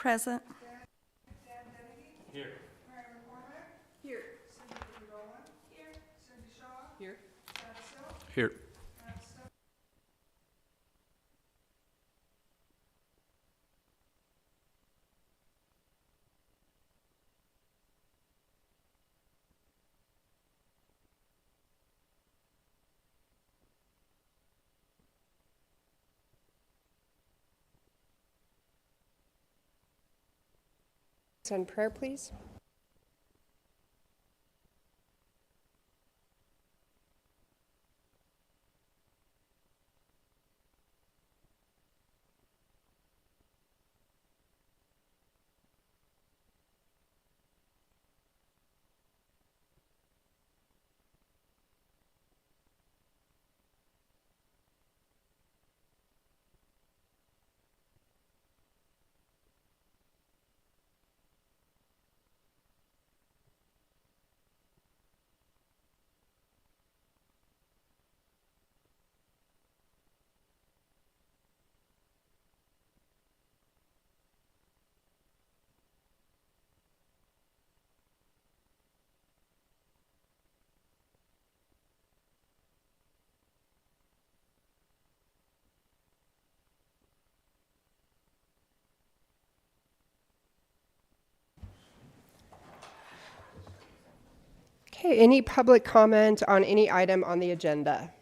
Present. Here. Here. Here. Here. Send prayer, please. Okay, any public comment on any item on the agenda?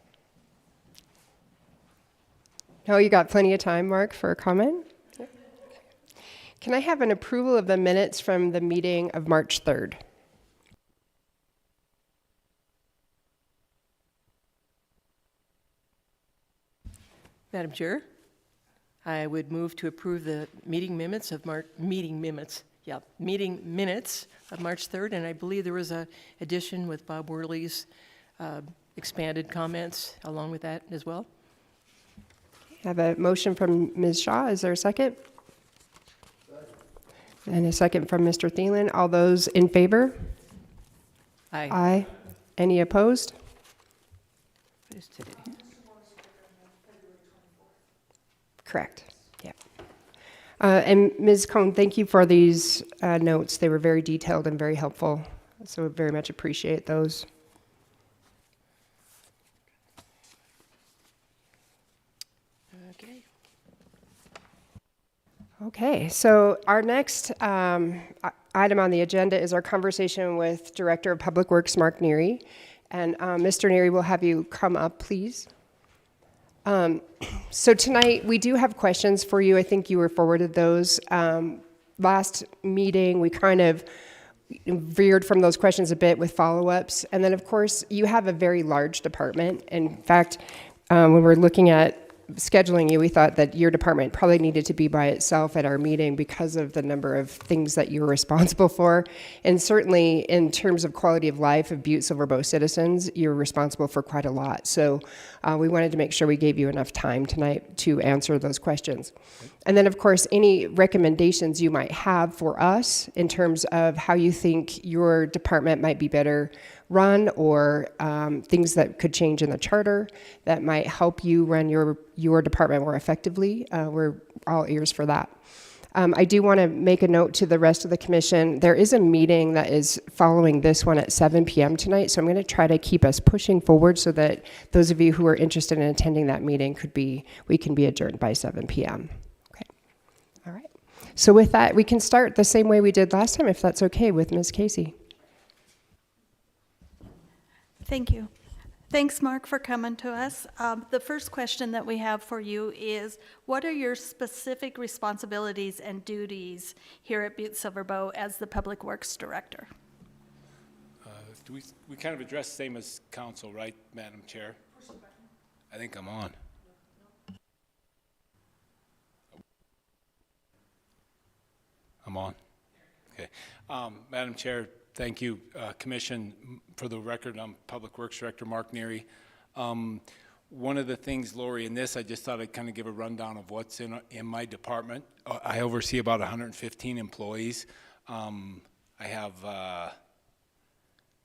No, you got plenty of time, Mark, for a comment? Yep. Can I have an approval of the minutes from the meeting of March 3rd? Madam Chair, I would move to approve the meeting minutes of March 3rd, and I believe there was a addition with Bob Worley's expanded comments along with that as well. I have a motion from Ms. Shaw. Is there a second? And a second from Mr. Thielen. All those in favor? Aye. Aye. Any opposed? What is today? Correct. Yeah. And Ms. Cohn, thank you for these notes. They were very detailed and very helpful. So very much appreciate those. Okay. Okay, so our next item on the agenda is our conversation with Director of Public Works, Mark Neary. And Mr. Neary, we'll have you come up, please. So tonight, we do have questions for you. I think you were forwarded those. Last meeting, we kind of veered from those questions a bit with follow-ups. And then, of course, you have a very large department. In fact, when we're looking at scheduling you, we thought that your department probably needed to be by itself at our meeting because of the number of things that you were responsible for. And certainly in terms of quality of life of Butte-Silver Bow citizens, you're responsible for quite a lot. So we wanted to make sure we gave you enough time tonight to answer those questions. And then, of course, any recommendations you might have for us in terms of how you think your department might be better run, or things that could change in the charter that might help you run your department more effectively. We're all ears for that. I do want to make a note to the rest of the commission. There is a meeting that is following this one at 7 p.m. tonight, so I'm going to try to keep us pushing forward so that those of you who are interested in attending that meeting we can be adjourned by 7 p.m. Okay. All right. So with that, we can start the same way we did last time, if that's okay with Ms. Casey. Thank you. Thanks, Mark, for coming to us. The first question that we have for you is, what are your specific responsibilities and duties here at Butte-Silver Bow as the Public Works Director? We kind of address the same as council, right, Madam Chair? I think I'm on. I'm on. Okay. Madam Chair, thank you, Commission. For the record, I'm Public Works Director Mark Neary. One of the things, Lori, in this, I just thought I'd kind of give a rundown of what's in my department. I oversee about 115 employees. I have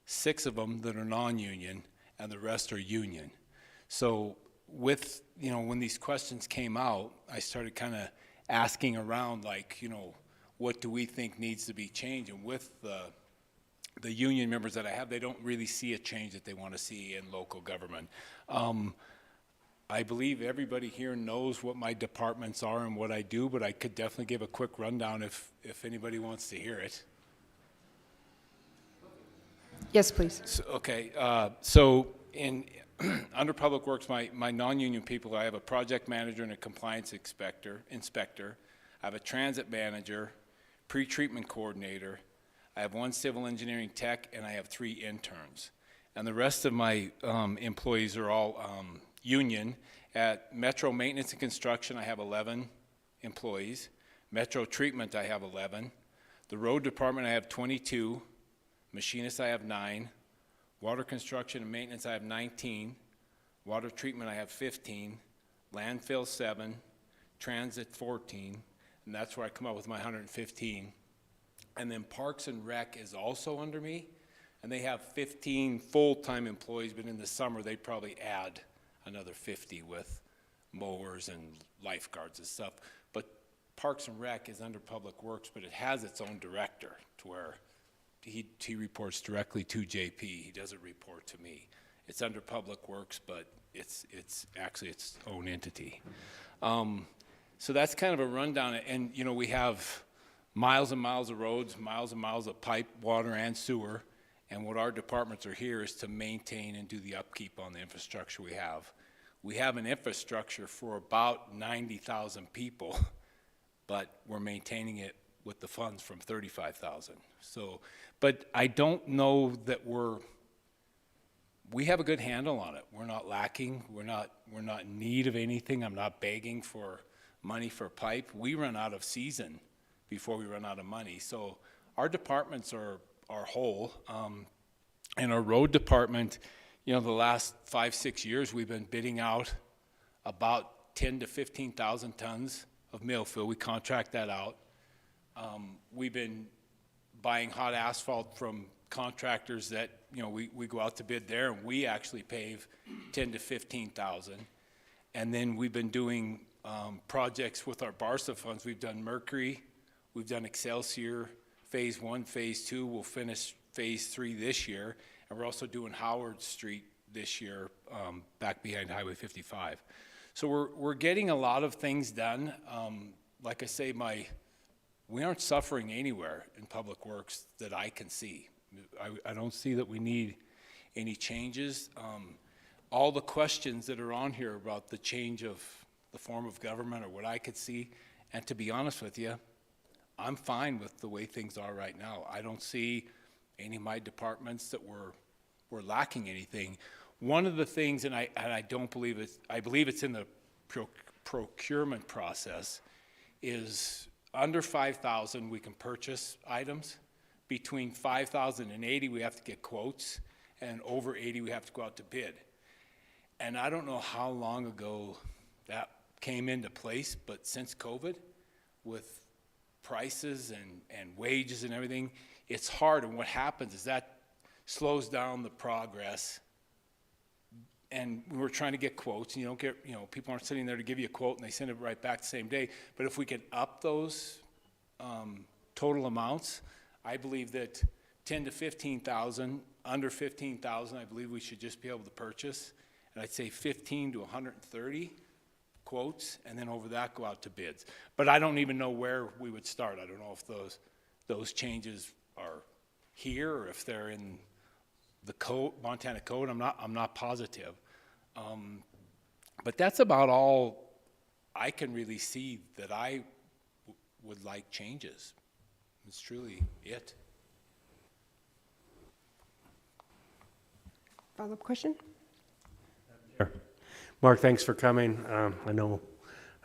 6 of them that are non-union, and the rest are union. So with, when these questions came out, I started kind of asking around, like, what do we think needs to be changed? And with the union members that I have, they don't really see a change that they want to see in local government. I believe everybody here knows what my departments are and what I do, but I could definitely give a quick rundown if anybody wants to hear it. Yes, please. So in under Public Works, my non-union people, I have a project manager and a compliance inspector. I have a transit manager, pre-treatment coordinator. I have 1 civil engineering tech, and I have 3 interns. And the rest of my employees are all union. At Metro Maintenance and Construction, I have 11 employees. Metro Treatment, I have 11. The Road Department, I have 22. Machinists, I have 9. Water Construction and Maintenance, I have 19. Water Treatment, I have 15. Landfill, 7. Transit, 14. And that's where I come up with my 115. And then Parks and Rec is also under me. And they have 15 full-time employees, but in the summer, they probably add another 50 with mowers and lifeguards and stuff. But Parks and Rec is under Public Works, but it has its own director to where he reports directly to JP. He doesn't report to me. It's under Public Works, but it's actually its own entity. So that's kind of a rundown. And, you know, we have miles and miles of roads, miles and miles of pipe, water, and sewer. And what our departments are here is to maintain and do the upkeep on the infrastructure we have. We have an infrastructure for about 90,000 people, but we're maintaining it with the funds from 35,000. So, but I don't know that we have a good handle on it. We're not lacking. We're not in need of anything. I'm not begging for money for pipe. We run out of season before we run out of money. So our departments are whole. And our road department, you know, the last 5-6 years, we've been bidding out about 10 to 15,000 tons of mill fill. We contract that out. We've been buying hot asphalt from contractors that, you know, we go out to bid there, and we actually pave 10 to 15,000. And then we've been doing projects with our BARSA funds. We've done Mercury, we've done Excelsior, Phase 1, Phase 2. We'll finish Phase 3 this year, and we're also doing Howard Street this year, back behind Highway 55. So we're getting a lot of things done. Like I say, we aren't suffering anywhere in Public Works that I can see. I don't see that we need any changes. All the questions that are on here about the change of the form of government or what I could see, and to be honest with you, I'm fine with the way things are right now. I don't see any of my departments that we're lacking anything. One of the things, and I don't believe it, I believe it's in the procurement process, is under 5,000 we can purchase items. Between 5,000 and 80 we have to get quotes, and over 80 we have to go out to bid. And I don't know how long ago that came into place, but since COVID, with prices and wages and everything, it's hard. And what happens is that slows down the progress. And we're trying to get quotes, and you don't get, you know, people aren't sitting there to give you a quote and they send it right back the same day. But if we can up those total amounts, I believe that 10 to 15,000, under 15,000, I believe we should just be able to purchase. And I'd say 15 to 130 quotes, and then over that go out to bids. But I don't even know where we would start. I don't know if those changes are here or if they're in the code, Montana code. I'm not positive. But that's about all I can really see that I would like changes. It's truly it. Follow-up question? Sure. Mark, thanks for coming. I know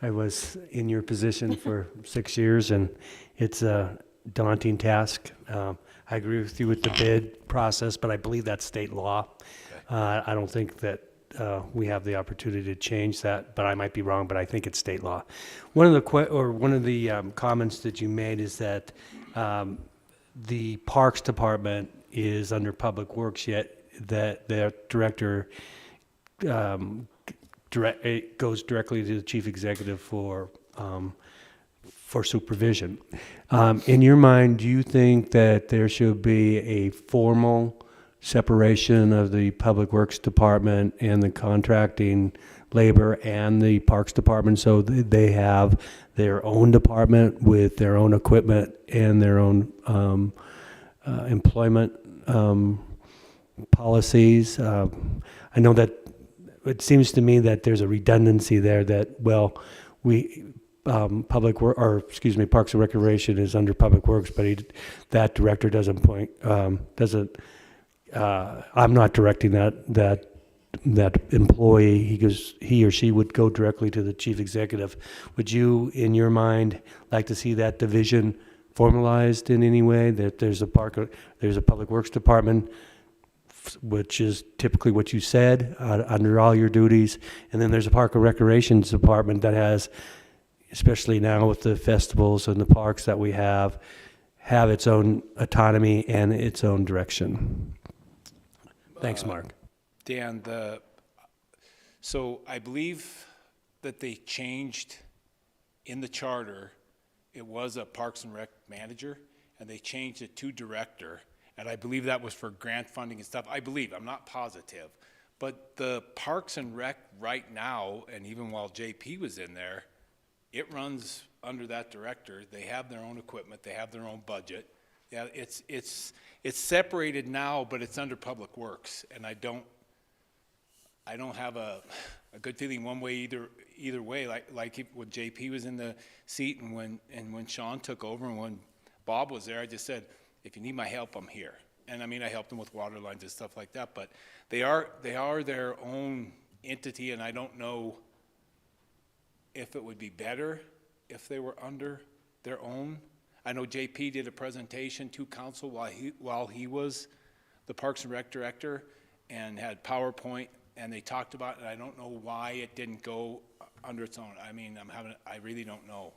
I was in your position for 6 years, and it's a daunting task. I agree with you with the bid process, but I believe that's state law. Okay. I don't think that we have the opportunity to change that, but I might be wrong, but I think it's state law. One of the comments that you made is that the Parks Department is under Public Works, yet that their director goes directly to the chief executive for for supervision. In your mind, do you think that there should be a formal separation of the Public Works Department and the contracting labor and the Parks Department, so they have their own department with their own equipment and their own employment policies? I know that it seems to me that there's a redundancy there that, well, Parks and Recreation is under Public Works, but that director doesn't I'm not directing that employee. He or she would go directly to the chief executive. Would you, in your mind, like to see that division formalized in any way? That there's a Public Works Department, which is typically what you said, under all your duties, and then there's a Park and Recreation Department that has, especially now with the festivals and the parks that we have its own autonomy and its own direction. Thanks, Mark. Dan, so I believe that they changed in the charter, it was a Parks and Rec manager, and they changed it to director, and I believe that was for grant funding and stuff. I believe, I'm not positive, but the Parks and Rec right now, and even while JP was in there, it runs under that director. They have their own equipment, they have their own budget. Yeah, it's separated now, but it's under Public Works, and I don't have a good feeling one way either way. Like when JP was in the seat, and when Sean took over, and when Bob was there, I just said, if you need my help, I'm here. And I mean, I helped them with water lines and stuff like that. But they are their own entity, and I don't know if it would be better if they were under their own. I know JP did a presentation to council while he was the Parks and Rec director, and had PowerPoint, and they talked about it. I don't know why it didn't go under its own. I mean, I really don't know.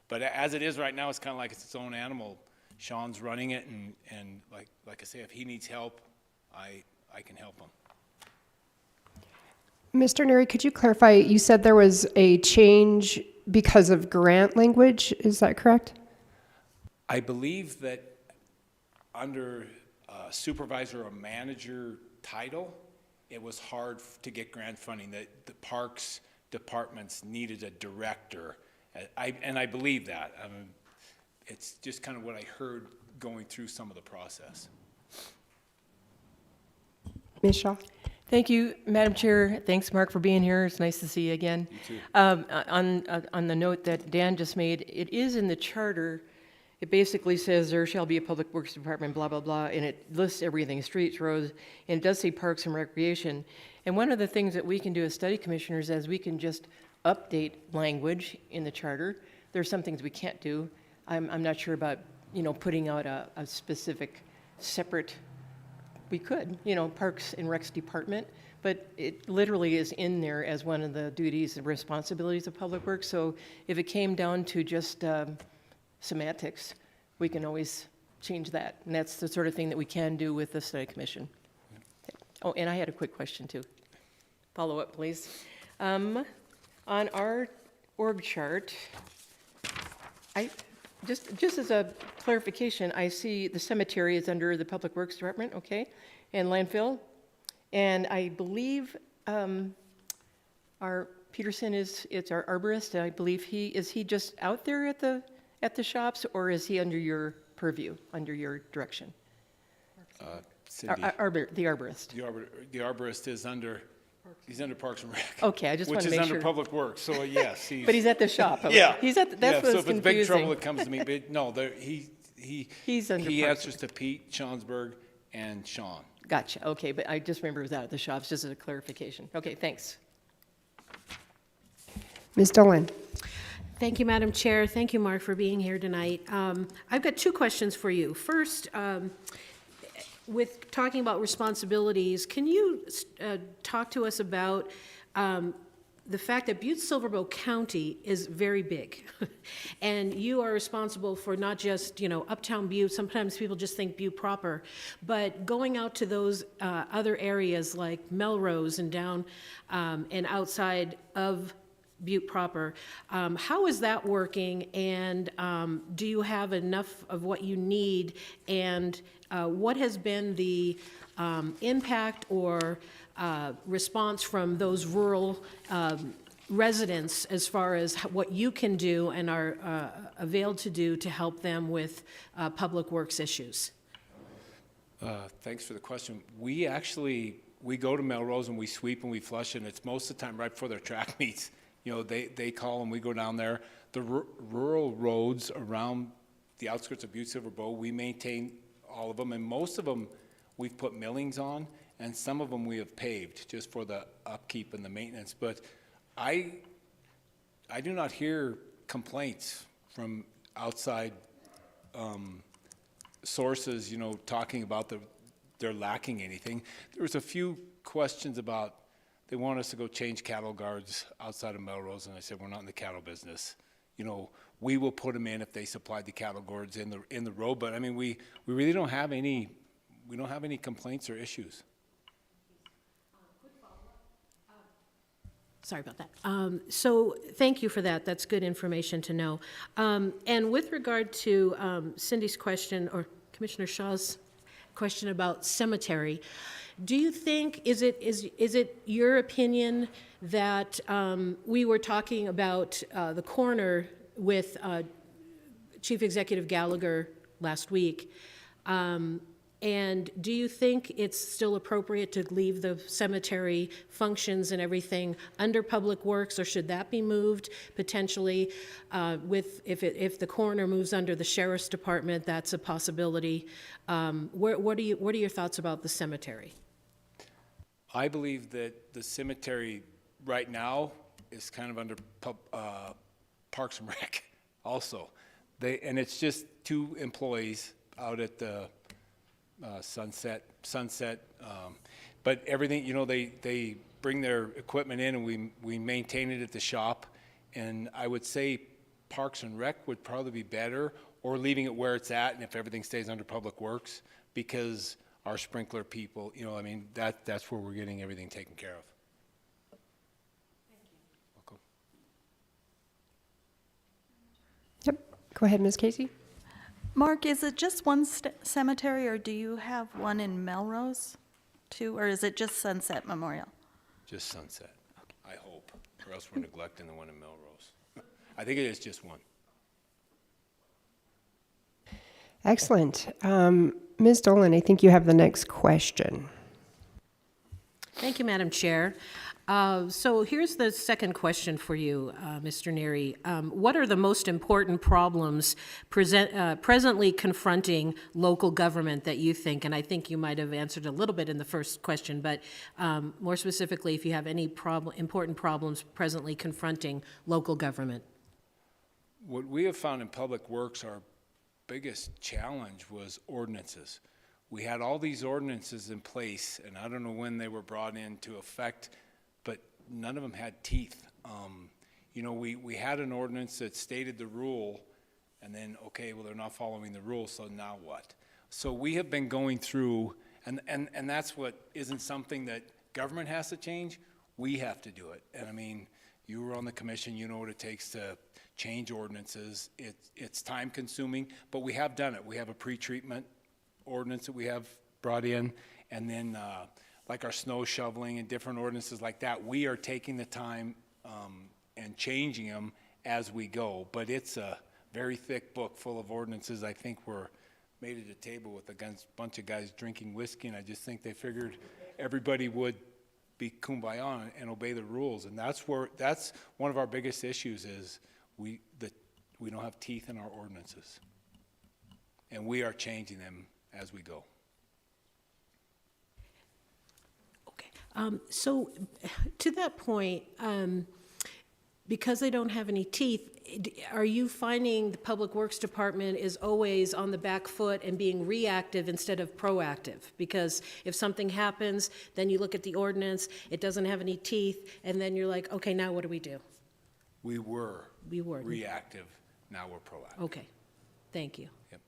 But as it is right now, it's kind of like it's its own animal. Sean's running it, and like I say, if he needs help, I can help him. Mr. Neary, could you clarify, you said there was a change because of grant language, is that correct? I believe that under supervisor or manager title, it was hard to get grant funding. That the parks departments needed a director, and I believe that. I mean, it's just kind of what I heard going through some of the process. Ms. Shaw? Thank you, Madam Chair. Thanks, Mark, for being here. It's nice to see you again. You too. On the note that Dan just made, it is in the charter. It basically says there shall be a Public Works Department, blah, blah, blah, and it lists everything, streets, roads, and it does say Parks and Recreation. And one of the things that we can do as study commissioners is we can just update language in the charter. There's some things we can't do. I'm not sure about, putting out a specific separate, we could, Parks and Recs Department, but it literally is in there as one of the duties and responsibilities of Public Works. So if it came down to just semantics, we can always change that. And that's the sort of thing that we can do with the study commission. Okay. Oh, and I had a quick question too. Follow up, please. On our org chart, just as a clarification, I see the cemetery is under the Public Works Department, okay, and landfill. And I believe our Peterson it's our arborist. I believe is he just out there at the shops, or is he under your purview, under your direction? Cindy, The arborist. the arborist is under. He's under Parks and Rec. Okay, I just want to make Which is sure. under Public Works, so yes. But he's at the shop. Yeah. He's at. That's yeah, what's so if it's big trouble, confusing. it comes to me. But no, He's under he Parks answers to Pete, Seansburg, and Sean. Gotcha. Okay, but I just remember it was out at the shops, just as a clarification. Okay, thanks. Ms. Dolan? Thank you, Madam Chair. Thank you, Mark, for being here tonight. I've got two questions for you. First, with talking about responsibilities, can you talk to us about the fact that Butte-Silver County is very big, and you are responsible for not just, uptown Butte, sometimes people just think Butte proper, but going out to those other areas like Melrose and down and outside of Butte proper. How is that working, and do you have enough of what you need? And what has been the impact or response from those rural residents as far as what you can do and are availed to do to help them with public works issues? Thanks for the question. We go to Melrose and we sweep and we flush, and it's most of the time right before their track meets. You know, they call and we go down there. The rural roads around the outskirts of Butte-Silver Bow, we maintain all of them, and most of them we've put millings on, and some of them we have paved just for the upkeep and the maintenance. But I do not hear complaints from outside sources, you know, talking about they're lacking anything. There was a few questions about they want us to go change cattle guards outside of Melrose, and I said, we're not in the cattle business. You know, we will put them in if they supplied the cattle guards in the road, but I mean, we really don't have any complaints or issues. Sorry about that. So thank you for that. That's good information to know. And with regard to Cindy's question, or Commissioner Shaw's question about cemetery, do you think, is it your opinion that we were talking about the coroner with Chief Executive Gallagher last week, and do you think it's still appropriate to leave the cemetery functions and everything under Public Works, or should that be moved potentially if the coroner moves under the Sheriff's Department? That's a possibility. What are your thoughts about the cemetery? I believe that the cemetery right now is kind of under Parks and Rec also. And it's just 2 employees out at the Sunset, but everything, you know, they bring their equipment in and we maintain it at the shop. And I would say Parks and Rec would probably be better, or leaving it where it's at, and if everything stays under Public Works, because our sprinkler people, you know, I mean, that's where we're getting everything taken care of. Thank you. Welcome. Yep. Go ahead, Ms. Casey. Mark, is it just one cemetery, or do you have one in Melrose too, or is it just Sunset Memorial? Just Sunset, I hope, or else we're neglecting the one in Melrose. I think it is just one. Excellent. Ms. Dolan, I think you have the next question. Thank you, Madam Chair. So here's the second question for you, Mr. Neary. What are the most important problems presently confronting local government that you think, and I think you might have answered a little bit in the first question, but more specifically, if you have any important problems presently confronting local government? What we have found in Public Works, our biggest challenge was ordinances. We had all these ordinances in place, and I don't know when they were brought into effect, but none of them had teeth. You know, we had an ordinance that stated the rule, and then, okay, well, they're not following the rule, so now what? So we have been going through, and that's what isn't something that government has to change, we have to do it. And I mean, you were on the commission, you know what it takes to change ordinances. It's time consuming, but we have done it. We have a pre-treatment ordinance that we have brought in, and then like our snow shoveling and different ordinances like that, we are taking the time and changing them as we go. But it's a very thick book full of ordinances. I think we're made at a table with a bunch of guys drinking whiskey, and I just think they figured everybody would be kumbaya and obey the rules. And that's one of our biggest issues is we don't have teeth in our ordinances. And we are changing them as we go. Okay. So to that point, because they don't have any teeth, are you finding the Public Works Department is always on the back foot and being reactive instead of proactive? Because if something happens, then you look at the ordinance, it doesn't have any teeth, and then you're like, okay, now what do we do? We were reactive. now we're proactive. Okay, thank you. Yep.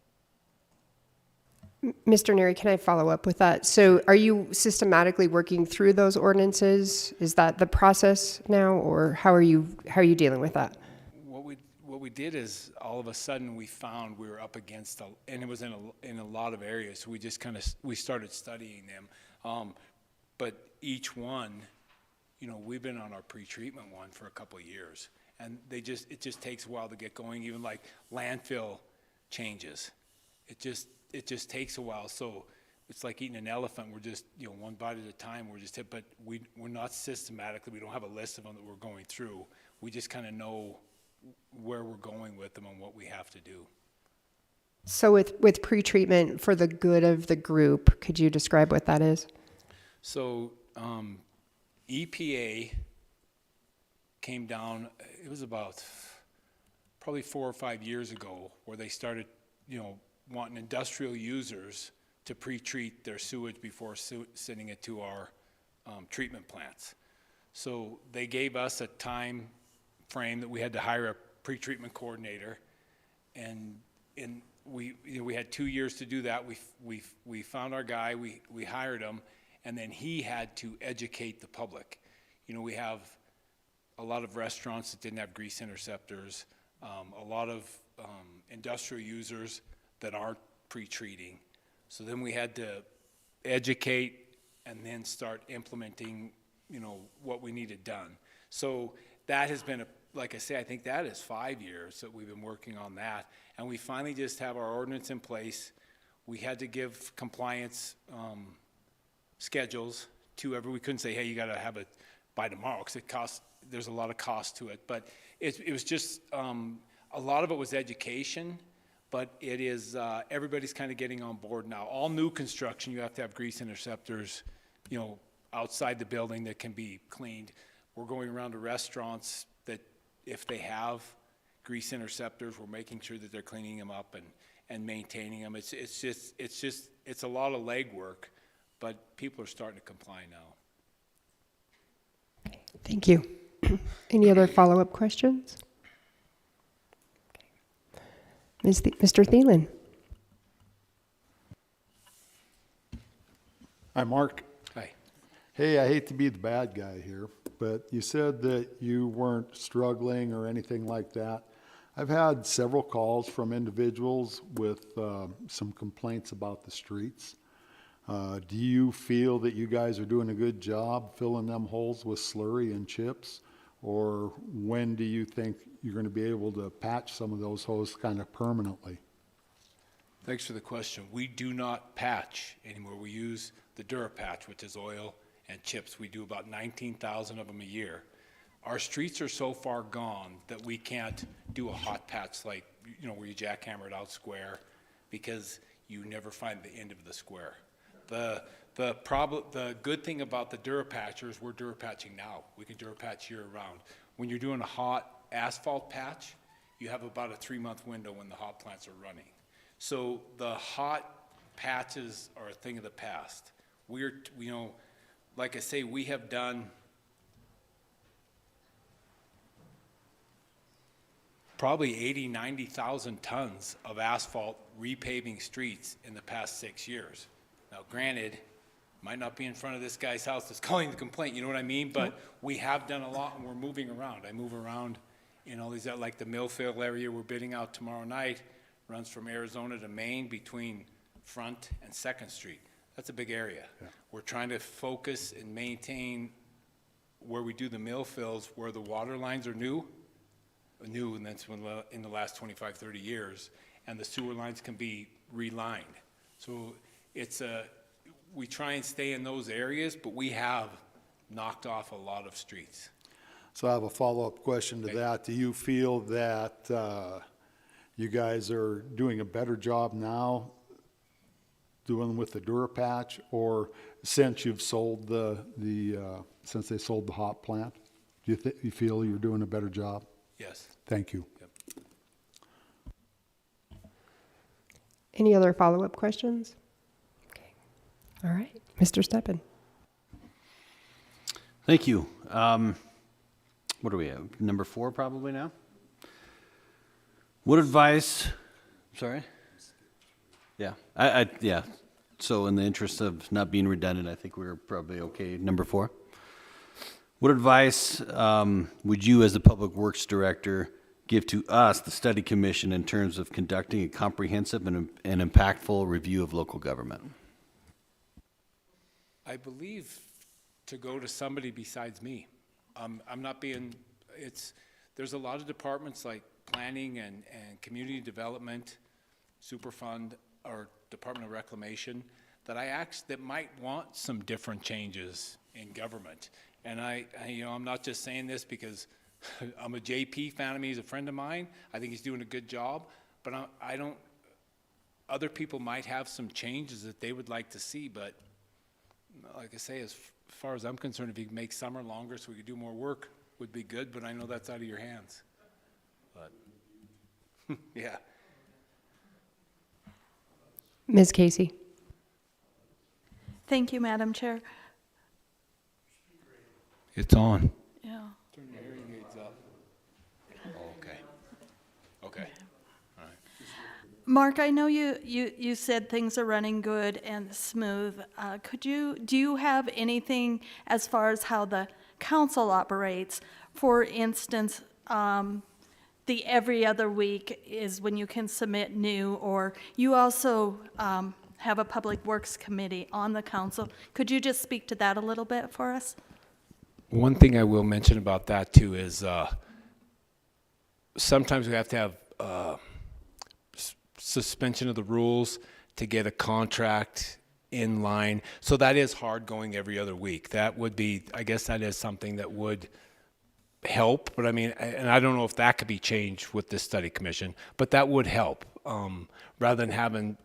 Mr. Neary, can I follow up with that? So are you systematically working through those ordinances? Is that the process now, or how are you dealing with that? What we did is, all of a sudden, we found we were up against, and it was in a lot of areas, so we just we started studying them. But each one, we've been on our pre-treatment one for a couple of years, and it just takes a while to get going, even like landfill changes. It just takes a while, so it's like eating an elephant. We're just, one bite at a time, but we're not systematically, we don't have a list of them that we're going through. We just kind of know where we're going with them and what we have to do. So with pre-treatment for the good of the group, could you describe what that is? So EPA came down, it was about probably 4 or 5 years ago, where they started, wanting industrial users to pre-treat their sewage before sending it to our treatment plants. So they gave us a time frame that we had to hire a pre-treatment coordinator, and we had 2 years to do that. We found our guy, we hired him, and then he had to educate the public. We have a lot of restaurants that didn't have grease interceptors, a lot of industrial users that aren't pre-treating. So then we had to educate and then start implementing, what we needed done. So that has been, like I say, I think that is 5 years that we've been working on that. And we finally just have our ordinance in place. We had to give compliance schedules to we couldn't say, hey, you got to have it by tomorrow, because there's a lot of cost to it. But it was just, a lot of it was education, but it is, everybody's kind of getting on board now. All new construction, you have to have grease interceptors, outside the building that can be cleaned. We're going around to restaurants that, if they have grease interceptors, we're making sure that they're cleaning them up and maintaining them. It's a lot of legwork, but people are starting to comply now. Thank you. Any other follow-up questions? Mr. Thielen. Hi, Mark. Hi. Hey, I hate to be the bad guy here, but you said that you weren't struggling or anything like that. I've had several calls from individuals with some complaints about the streets. Do you feel that you guys are doing a good job filling them holes with slurry and chips? Or when do you think you're going to be able to patch some of those holes kind of permanently? Thanks for the question. We do not patch anymore. We use the Durapatch, which is oil and chips. We do about 19,000 of them a year. Our streets are so far gone that we can't do a hot patch like, where you jackhammer it out square, because you never find the end of the square. The good thing about the Durapatchers, we're Durapatching now. We can Durapatch year round. When you're doing a hot asphalt patch, you have about a 3-month window when the hot plants are running. So the hot patches are a thing of the past. Like I say, we have done probably 80, 90,000 tons of asphalt repaving streets in the past 6 years. Now, granted, might not be in front of this guy's house that's calling the complaint, you know what I mean? But we have done a lot, and we're moving around. I move around in all these, like the Millfield area we're bidding out tomorrow night, runs from Arizona to Maine between Front and 2nd Street. That's a big area. Yeah. We're trying to focus and maintain where we do the Millfields, where the water lines are new, and that's in the last 25, 30 years, and the sewer lines can be relined. So we try and stay in those areas, but we have knocked off a lot of streets. So I have a follow-up question to that. Do you feel that you guys are doing a better job now doing with the Durapatch, or since you've sold since they sold the hot plant? Do you feel you're doing a better job? Yes. Thank you. Yep. Any other follow-up questions? Okay. All right. Mr. Steppen. Thank you. What do we have? Number 4 probably now? What advice, sorry? Yeah, yeah. So in the interest of not being redundant, I think we're probably okay. Number 4. What advice would you, as the Public Works Director, give to us, the Study Commission, in terms of conducting a comprehensive and impactful review of local government? I believe to go to somebody besides me. I'm not being, there's a lot of departments like planning and community development, Superfund, or Department of Reclamation, that might want some different changes in government. And I'm not just saying this because I'm a JP fan of me, he's a friend of mine. I think he's doing a good job, but other people might have some changes that they would like to see, but like I say, as far as I'm concerned, if you can make summer longer so we could do more work, would be good, but I know that's out of your hands. But, yeah. Ms. Casey? Thank you, Madam Chair. It's on. Yeah. Turn your hearing aids up. Oh, okay. Okay. All right. Mark, I know you said things are running good and smooth. Do you have anything as far as how the council operates? For instance, the every other week is when you can submit new, or you also have a Public Works Committee on the council. Could you just speak to that a little bit for us? One thing I will mention about that too is sometimes we have to have suspension of the rules to get a contract in line. So that is hard going every other week. That would be, I guess that is something that would help, but I mean, and I don't know if that could be changed with this study commission, but that would help rather than having,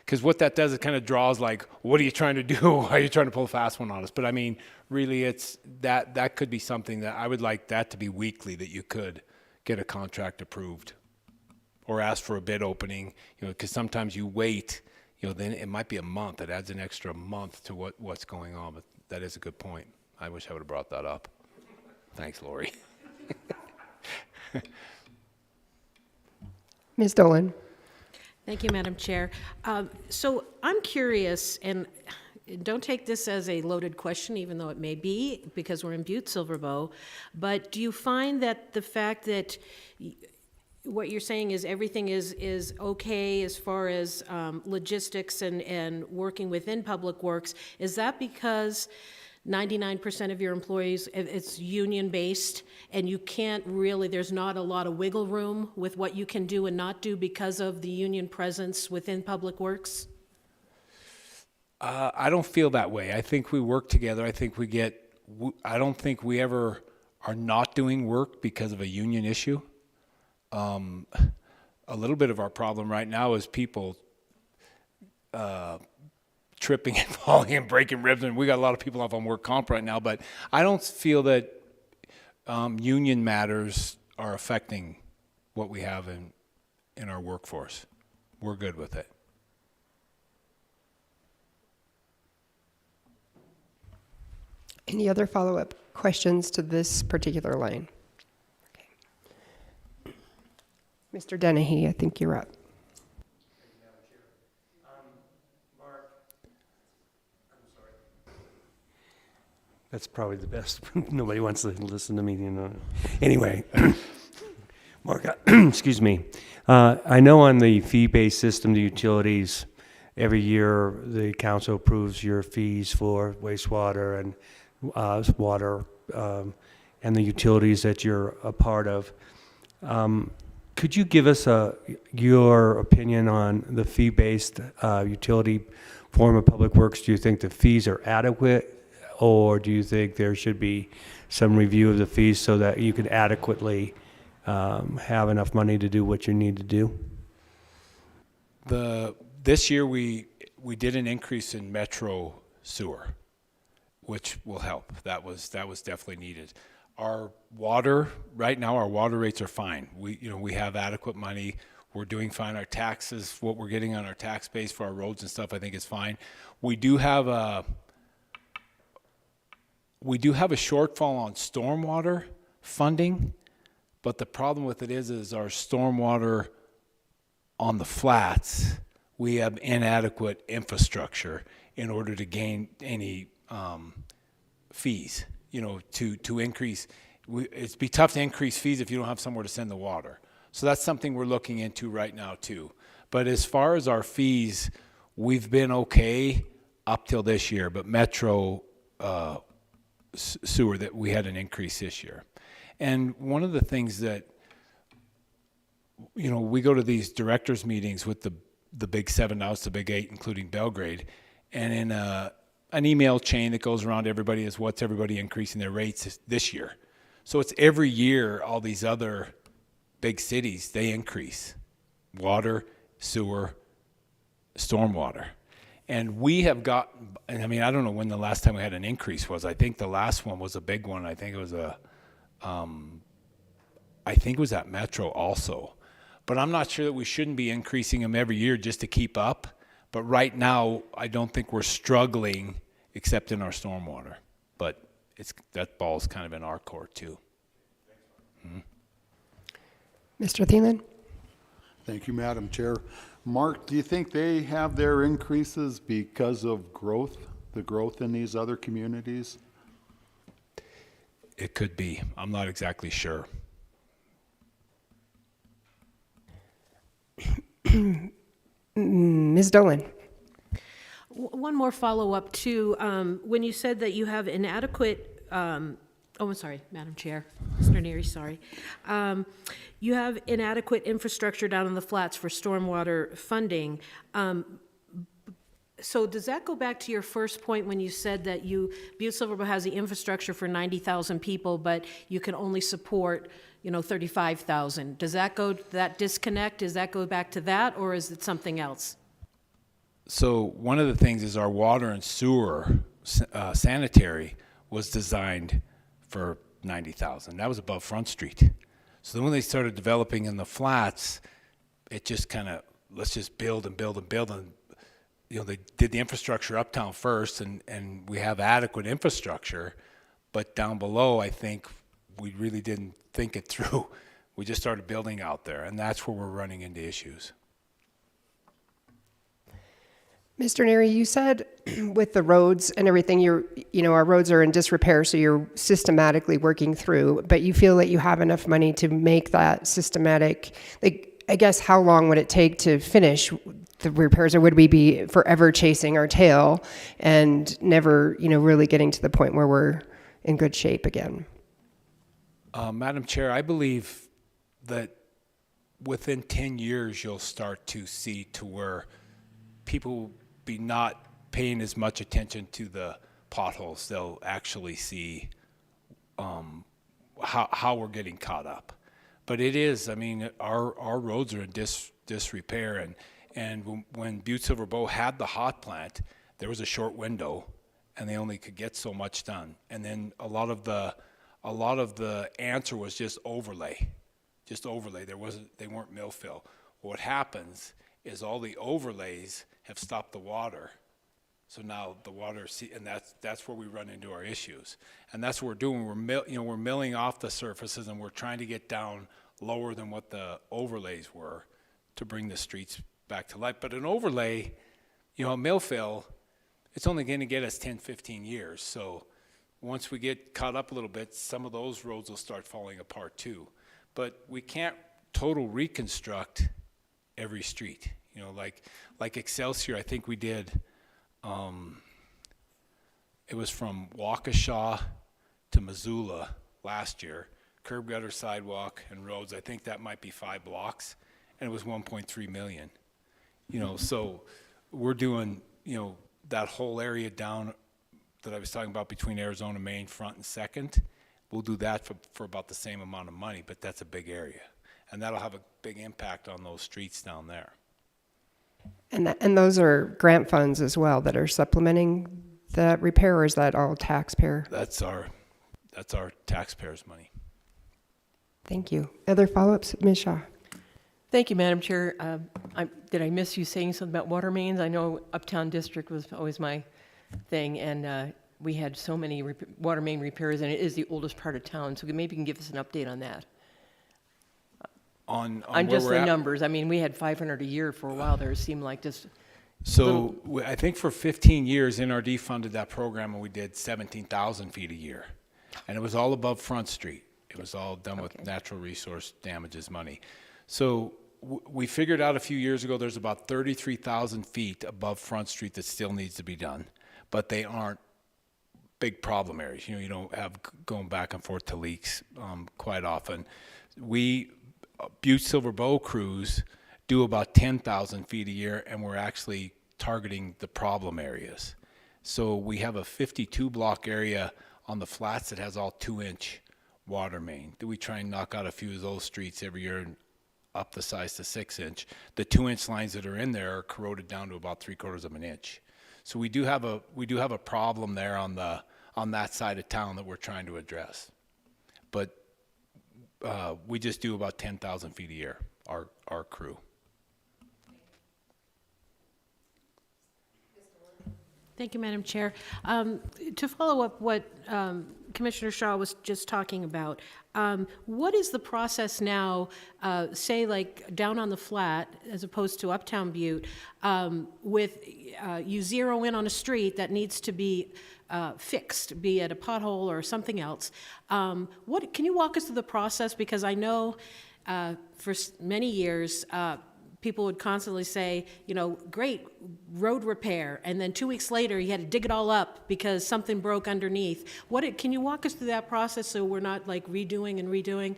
because what that does, it kind of draws like, what are you trying to do? Why are you trying to pull a fast one on us? But I mean, really, it's that could be something that I would like that to be weekly, that you could get a contract approved or ask for a bid opening, because sometimes you wait, then it might be a month. It adds an extra month to what's going on, but that is a good point. I wish I would have brought that up. Thanks, Lori. Ms. Dolan? Thank you, Madam Chair. So I'm curious, and don't take this as a loaded question, even though it may be, because we're in Butte-Silver, but do you find that the fact that what you're saying is everything is okay as far as logistics and working within Public Works, is that because 99% of your employees, it's union-based, and you can't really, there's not a lot of wiggle room with what you can do and not do because of the union presence within Public Works? I don't feel that way. I think we work together. I don't think we ever are not doing work because of a union issue. A little bit of our problem right now is people tripping and falling and breaking ribs, and we got a lot of people off on work comp right now, but I don't feel that union matters are affecting what we have in our workforce. We're good with it. Any other follow-up questions to this particular line? Okay. Mr. Dennehy, I think you're up. That's probably the best. Nobody wants to listen to me, Anyway, Mark, excuse me. I know on the fee-based system, the utilities, every year the council approves your fees for wastewater and water and the utilities that you're a part of. Could you give us your opinion on the fee-based utility form of Public Works? Do you think the fees are adequate? Or do you think there should be some review of the fees so that you can adequately have enough money to do what you need to do? This year we did an increase in Metro sewer, which will help. That was definitely needed. Our water right now, our water rates are fine. We have adequate money. We're doing fine. Our taxes, what we're getting on our tax base for our roads and stuff, I think is fine. We do have a shortfall on stormwater funding, but the problem with it is our stormwater on the flats, we have inadequate infrastructure in order to gain any fees, to increase. It'd be tough to increase fees if you don't have somewhere to send the water. So that's something we're looking into right now too. But as far as our fees, we've been okay up till this year, but Metro sewer, that we had an increase this year. And one of the things that, we go to these directors meetings with the big seven, now it's the big eight, including Belgrade, and in an email chain that goes around everybody is what's everybody increasing their rates this year. So it's every year all these other big cities, they increase water, sewer, stormwater. And we have gotten, and I mean, I don't know when the last time we had an increase was. I think the last one was a big one. I think it was at Metro also. But I'm not sure that we shouldn't be increasing them every year just to keep up. But right now, I don't think we're struggling except in our stormwater. But that ball's kind of in our court too. Mr. Thielen? Thank you, Madam Chair. Mark, do you think they have their increases because of growth, the growth in these other communities? It could be. I'm not exactly sure. Ms. Dolan? One more follow-up too. When you said that you have inadequate, I'm sorry, Madam Chair, Mr. Neary, sorry. You have inadequate infrastructure down in the flats for stormwater funding. So does that go back to your first point when you said that Butte-Silver has the infrastructure for 90,000 people, but you can only support, 35,000? Does that disconnect, does that go back to that, or is it something else? So one of the things is our water and sewer sanitary was designed for 90,000. That was above Front Street. So then when they started developing in the flats, it just kind of, let's just build and build and build. And, they did the infrastructure uptown first, and we have adequate infrastructure. But down below, I think we really didn't think it through. We just started building out there, and that's where we're running into issues. Mr. Neary, you said with the roads and everything, our roads are in disrepair, so you're systematically working through, but you feel that you have enough money to make that systematic, I guess, how long would it take to finish the repairs, or would we be forever chasing our tail and never, really getting to the point where we're in good shape again? Madam Chair, I believe that within 10 years, you'll start to see to where people will be not paying as much attention to the potholes. They'll actually see how we're getting caught up. But it is, I mean, our roads are in disrepair, and when Butte-Silver Bow had the hot plant, there was a short window, and they only could get so much done. And then a lot of the answer was just overlay. They weren't mill fill. What happens is all the overlays have stopped the water. So now the water, and that's where we run into our issues. And that's what we're doing. We're milling off the surfaces, and we're trying to get down lower than what the overlays were to bring the streets back to life. But an overlay, a mill fill, it's only going to get us 10, 15 years. So once we get caught up a little bit, some of those roads will start falling apart too. But we can't total reconstruct every street. Like Excelsior, I think we did, it was from Waukesha to Missoula last year, curb, gutter, sidewalk, and roads. I think that might be 5 blocks, and it was 1.3 million. So we're doing, that whole area down that I was talking about between Arizona, Main, Front, and Second. We'll do that for about the same amount of money, but that's a big area. And that'll have a big impact on those streets down there. And those are grant funds as well that are supplementing the repair, or is that all taxpayer? That's our taxpayers' money. Thank you. Other follow-ups, Ms. Shaw? Thank you, Madam Chair. Did I miss you saying something about water mains? I know Uptown District was always my thing, and we had so many water main repairs, and it is the oldest part of town, so maybe you can give us an update on that. On On where just we're the at? numbers. I mean, we had 500 a year for a while there. It seemed like just, So I think for 15 years, NRD funded that program, and we did 17,000 feet a year. And it was all above Front Street. It was all done with natural resource damages money. So we figured out a few years ago there's about 33,000 feet above Front Street that still needs to be done, but they aren't big problem areas. You know, you don't have going back and forth to leaks quite often. Butte-Silver Bow crews do about 10,000 feet a year, and we're actually targeting the problem areas. So we have a 52 block area on the flats that has all 2-inch water main. We try and knock out a few of those streets every year and up the size to 6-inch. The 2-inch lines that are in there are corroded down to about 3/4 of an inch. So we do have a problem there on that side of town that we're trying to address. But we just do about 10,000 feet a year, our crew. Thank you, Madam Chair. To follow up what Commissioner Shaw was just talking about, what is the process now, say like down on the flat as opposed to Uptown Butte, with you zero in on a street that needs to be fixed, be it a pothole or something else? Can you walk us through the process? Because I know for many years, people would constantly say, you know, great, road repair, and then 2 weeks later, you had to dig it all up because something broke underneath. Can you walk us through that process so we're not like redoing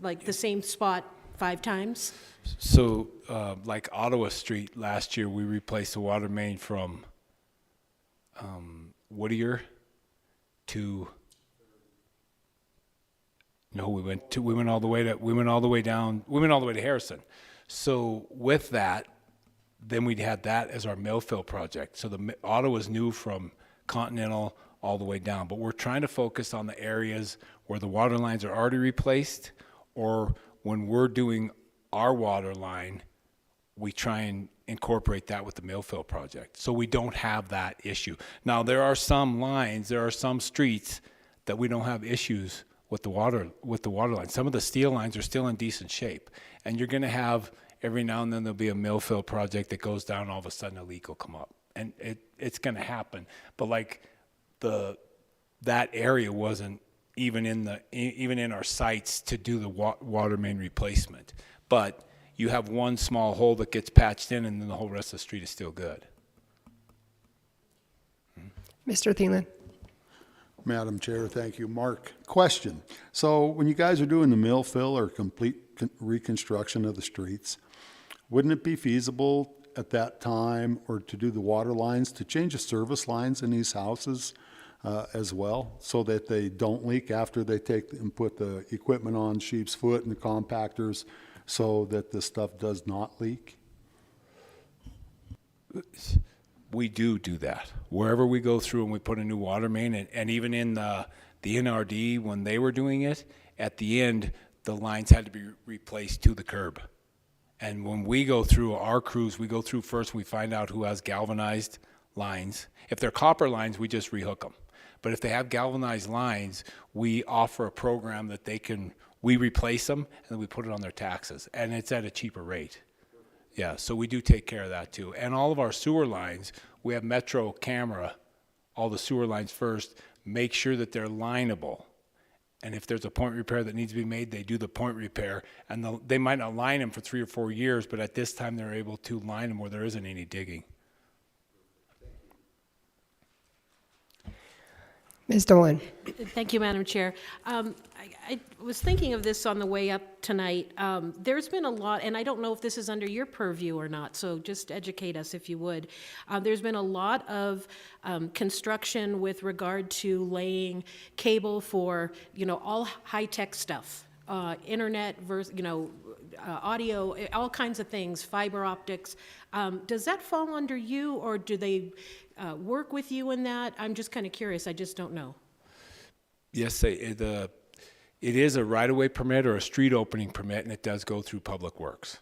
like the same spot 5 times? So like Ottawa Street last year, we replaced the water main from Whittier to, no, we went all the way to Harrison. So with that, then we had that as our mill fill project. So Ottawa's new from Continental all the way down, but we're trying to focus on the areas where the water lines are already replaced, or when we're doing our water line, we try and incorporate that with the mill fill project. So we don't have that issue. Now, there are some streets that we don't have issues with the water line. Some of the steel lines are still in decent shape, and you're going to have every now and then there'll be a mill fill project that goes down, all of a sudden a leak will come up, and it's going to happen. But like that area wasn't even in our sights to do the water main replacement. But you have one small hole that gets patched in, and then the whole rest of the street is still good. Mr. Thielen. Madam Chair, thank you. Mark, question. So when you guys are doing the mill fill or complete reconstruction of the streets, wouldn't it be feasible at that time, or to do the water lines, to change the service lines in these houses as well, so that they don't leak after they take and put the equipment on sheep's foot and the compactors, so that the stuff does not leak? We do that. Wherever we go through and we put a new water main, and even in the NRD, when they were doing it, at the end, the lines had to be replaced to the curb. And when we go through our crews, we go through first, we find out who has galvanized lines. If they're copper lines, we just rehook them. But if they have galvanized lines, we offer a program that we replace them, and then we put it on their taxes, and it's at a cheaper rate. Yeah, so we do take care of that too. And all of our sewer lines, we have Metro camera, all the sewer lines first, make sure that they're lineable. And if there's a point repair that needs to be made, they do the point repair. And they might not line them for 3 or 4 years, but at this time they're able to line them where there isn't any digging. Ms. Dolan. Thank you, Madam Chair. I was thinking of this on the way up tonight. There's been a lot, and I don't know if this is under your purview or not, so just educate us if you would. There's been a lot of construction with regard to laying cable for, all high-tech stuff, internet, audio, all kinds of things, fiber optics. Does that fall under you, or do they work with you in that? I'm just kind of curious. I just don't know. Yes, it is a right-of-way permit or a street opening permit, and it does go through Public Works.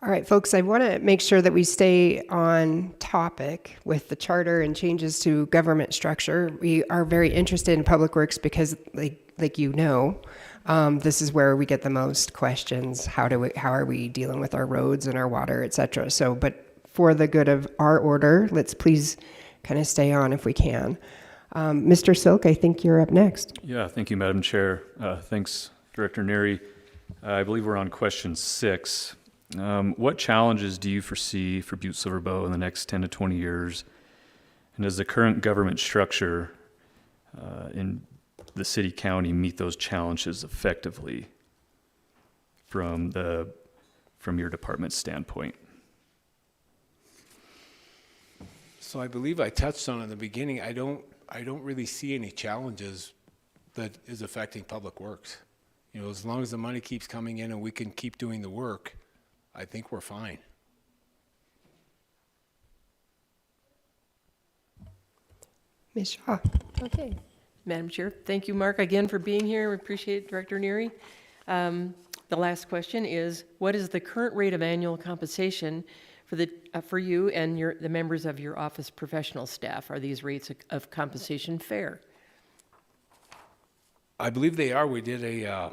All right, folks, I want to make sure that we stay on topic with the charter and changes to government structure. We are very interested in Public Works because, like This is where we get the most questions. How are we dealing with our roads and our water, et cetera? So, but for the good of our order, let's please kind of stay on if we can. Mr. Silk, I think you're up next. Yeah, thank you, Madam Chair. Thanks, Director Neary. I believe we're on question 6. What challenges do you foresee for Butte-Silver Bow in the next 10 to 20 years? And does the current government structure in the city-county meet those challenges effectively from your department's standpoint? So I believe I touched on it in the beginning. I don't really see any challenges that is affecting Public Works. You know, as long as the money keeps coming in and we can keep doing the work, I think we're fine. Ms. Shaw. Okay. Madam Chair, thank you, Mark, again for being here. We appreciate it, Director Neary. The last question is, what is the current rate of annual compensation for you and the members of your office professional staff? Are these rates of compensation fair? I believe they are. We did a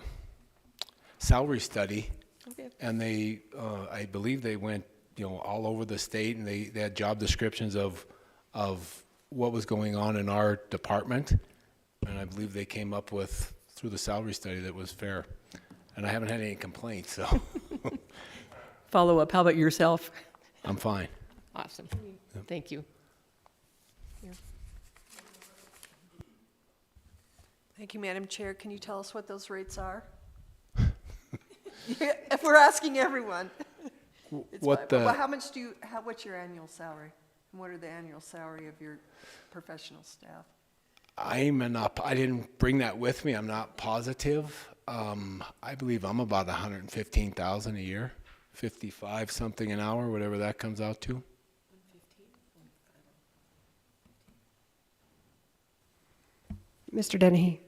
salary study, Okay. and I believe they went, all over the state, and they had job descriptions of what was going on in our department, and I believe they came up with, through the salary study, that was fair. And I haven't had any complaints, so Follow up, how about yourself? I'm fine. Awesome. Thank you. Thank you, Madam Chair. Can you tell us what those rates are? If we're asking everyone. It's fine. Well, how much what's your annual salary? And what are the annual salary of your professional staff? I didn't bring that with me. I'm not positive. I believe I'm about 115,000 a year, 55 something an hour, whatever that comes out to. Mr. Dennehy.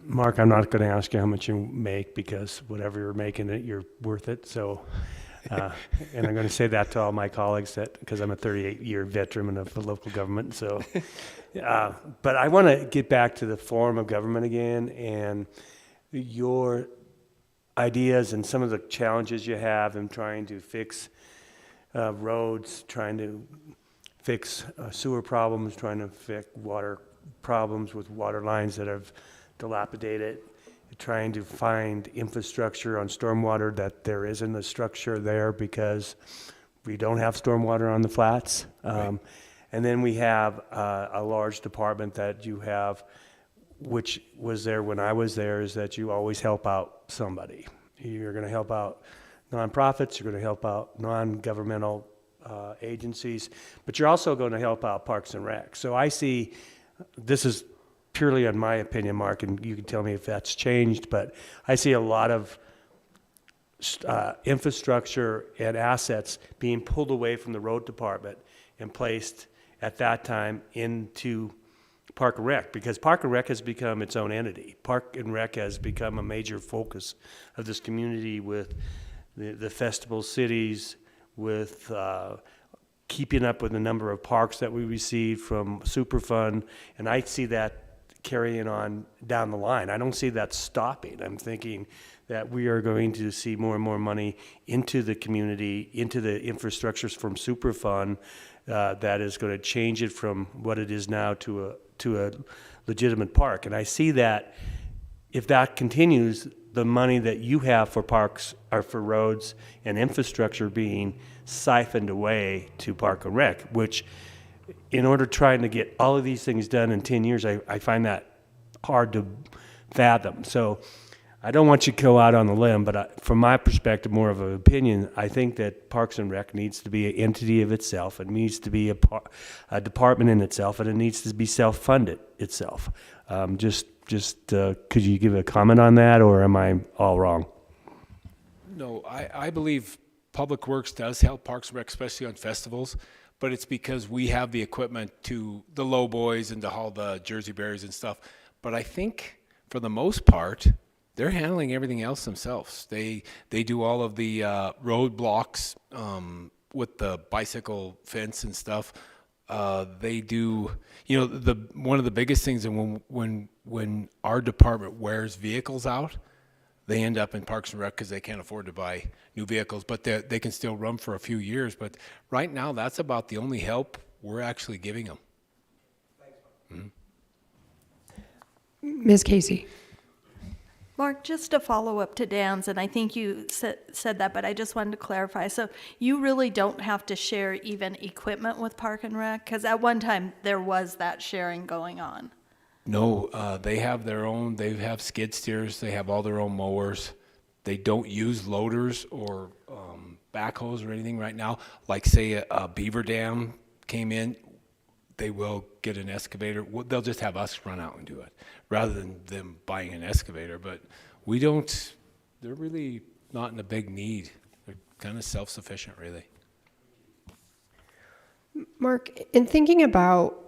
Mark, I'm not going to ask you how much you make because whatever you're making it, you're worth it. So, and I'm going to say that to all my colleagues because I'm a 38-year veteran of the local government. So, but I want to get back to the form of government again and your ideas and some of the challenges you have in trying to fix roads, trying to fix sewer problems, trying to fix water problems with water lines that have dilapidated, trying to find infrastructure on stormwater that there isn't a structure there because we don't have stormwater on the flats. Right. And then we have a large department that you have, which was there when I was there, is that you always help out somebody. You're going to help out nonprofits, you're going to help out non-governmental agencies, but you're also going to help out Parks and Rec. So I see, this is purely on my opinion, Mark, and you can tell me if that's changed, but I see a lot of infrastructure and assets being pulled away from the road department and placed at that time into Park and Rec, because Park and Rec has become its own entity. Park and Rec has become a major focus of this community with the festival cities, with keeping up with the number of parks that we receive from Superfund, and I see that carrying on down the line. I don't see that stopping. I'm thinking that we are going to see more and more money into the community, into the infrastructures from Superfund that is going to change it from what it is now to a legitimate park. And I see that if that continues, the money that you have for parks or for roads and infrastructure being siphoned away to Park and Rec, which in order trying to get all of these things done in 10 years, I find that hard to fathom. So I don't want you to go out on the limb, but from my perspective, more of an opinion, I think that Parks and Rec needs to be an entity of itself. It needs to be a department in itself, and it needs to be self-funded itself. Could you give a comment on that, or am I all wrong? No, I believe Public Works does help Parks and Rec, especially on festivals, but it's because we have the equipment to the low boys and to haul the Jersey berries and stuff. But I think for the most part, they're handling everything else themselves. They do all of the road blocks with the bicycle fence and stuff. They do, you know, one of the biggest things, and when our department wears vehicles out, they end up in Parks and Rec because they can't afford to buy new vehicles, but they can still run for a few years. But right now, that's about the only help we're actually giving them. Ms. Casey? Mark, just a follow-up to Dan's, and I think you said that, but I just wanted to clarify. So you really don't have to share even equipment with Park and Rec? Because at one time, there was that sharing going on. No, they have their own, they have skid steers, they have all their own mowers. They don't use loaders or backhoes or anything right now. Like say a beaver dam came in, they will get an excavator. They'll just have us run out and do it rather than them buying an excavator. But we don't, they're really not in a big need. They're kind of self-sufficient, really. Mark, in thinking about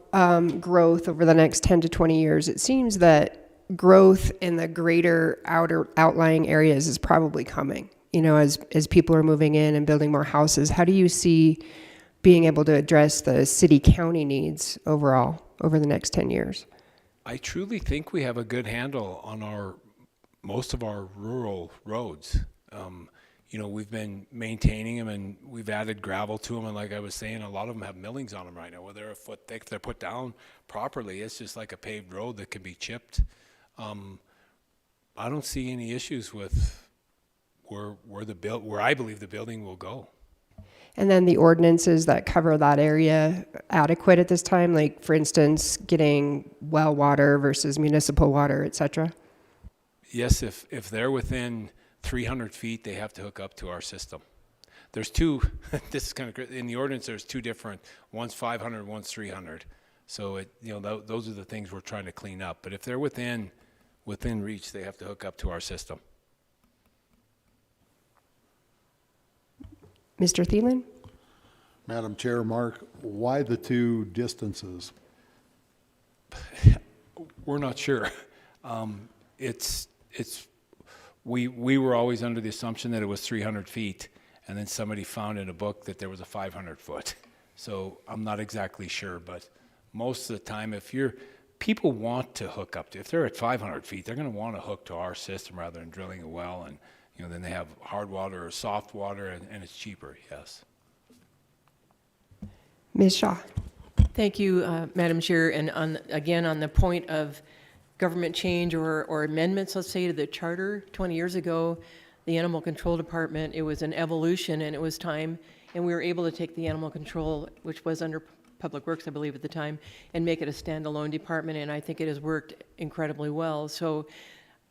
growth over the next 10 to 20 years, it seems that growth in the greater outlying areas is probably coming. You know, as people are moving in and building more houses, how do you see being able to address the city-county needs overall over the next 10 years? I truly think we have a good handle on most of our rural roads. You know, we've been maintaining them and we've added gravel to them. And like I was saying, a lot of them have millings on them right now. Where they're a foot thick, they're put down properly. It's just like a paved road that can be chipped. I don't see any issues with where I believe the building will go. And then the ordinances that cover that area adequate at this time, like for instance, getting well water versus municipal water, et cetera? Yes, if they're within 300 feet, they have to hook up to our system. There's two, this is kind of crazy. In the ordinance, there's two different, one's 500, one's 300. So those are the things we're trying to clean up. But if they're within reach, they have to hook up to our system. Mr. Thielen? Madam Chair, Mark, why the two distances? We're not sure. We were always under the assumption that it was 300 feet, and then somebody found in a book that there was a 500 foot. So I'm not exactly sure, but most of the time, people want to hook up to, if they're at 500 feet, they're going to want to hook to our system rather than drilling a well, and then they have hard water or soft water, and it's cheaper, yes. Ms. Shaw? Thank you, Madam Chair. And again, on the point of government change or amendments, let's say, to the charter 20 years ago, the Animal Control Department, it was an evolution and it was time, and we were able to take the animal control, which was under Public Works, I believe, at the time, and make it a standalone department, and I think it has worked incredibly well. So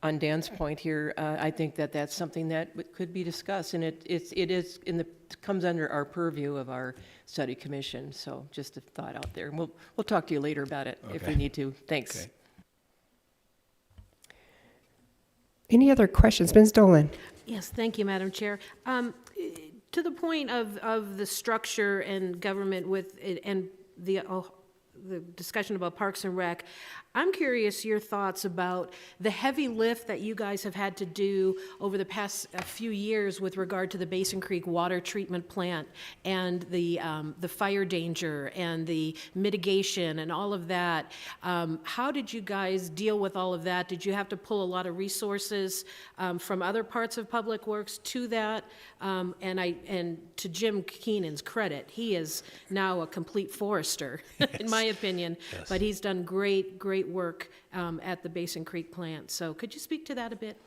on Dan's point here, I think that that's something that could be discussed, and it comes under our purview of our study commission. So just a thought out there. We'll talk to you later about it if we need to. Thanks. Okay. Any other questions? Ms. Dolan? Yes, thank you, Madam Chair. To the point of the structure and government and the discussion about Parks and Rec, I'm curious your thoughts about the heavy lift that you guys have had to do over the past few years with regard to the Basin Creek water treatment plant and the fire danger and the mitigation and all of that. How did you guys deal with all of that? Did you have to pull a lot of resources from other parts of Public Works to that? And to Jim Keenan's credit, he is now a complete forester, in my opinion. Yes. But he's done great work at the Basin Creek plant. So could you speak to that a bit?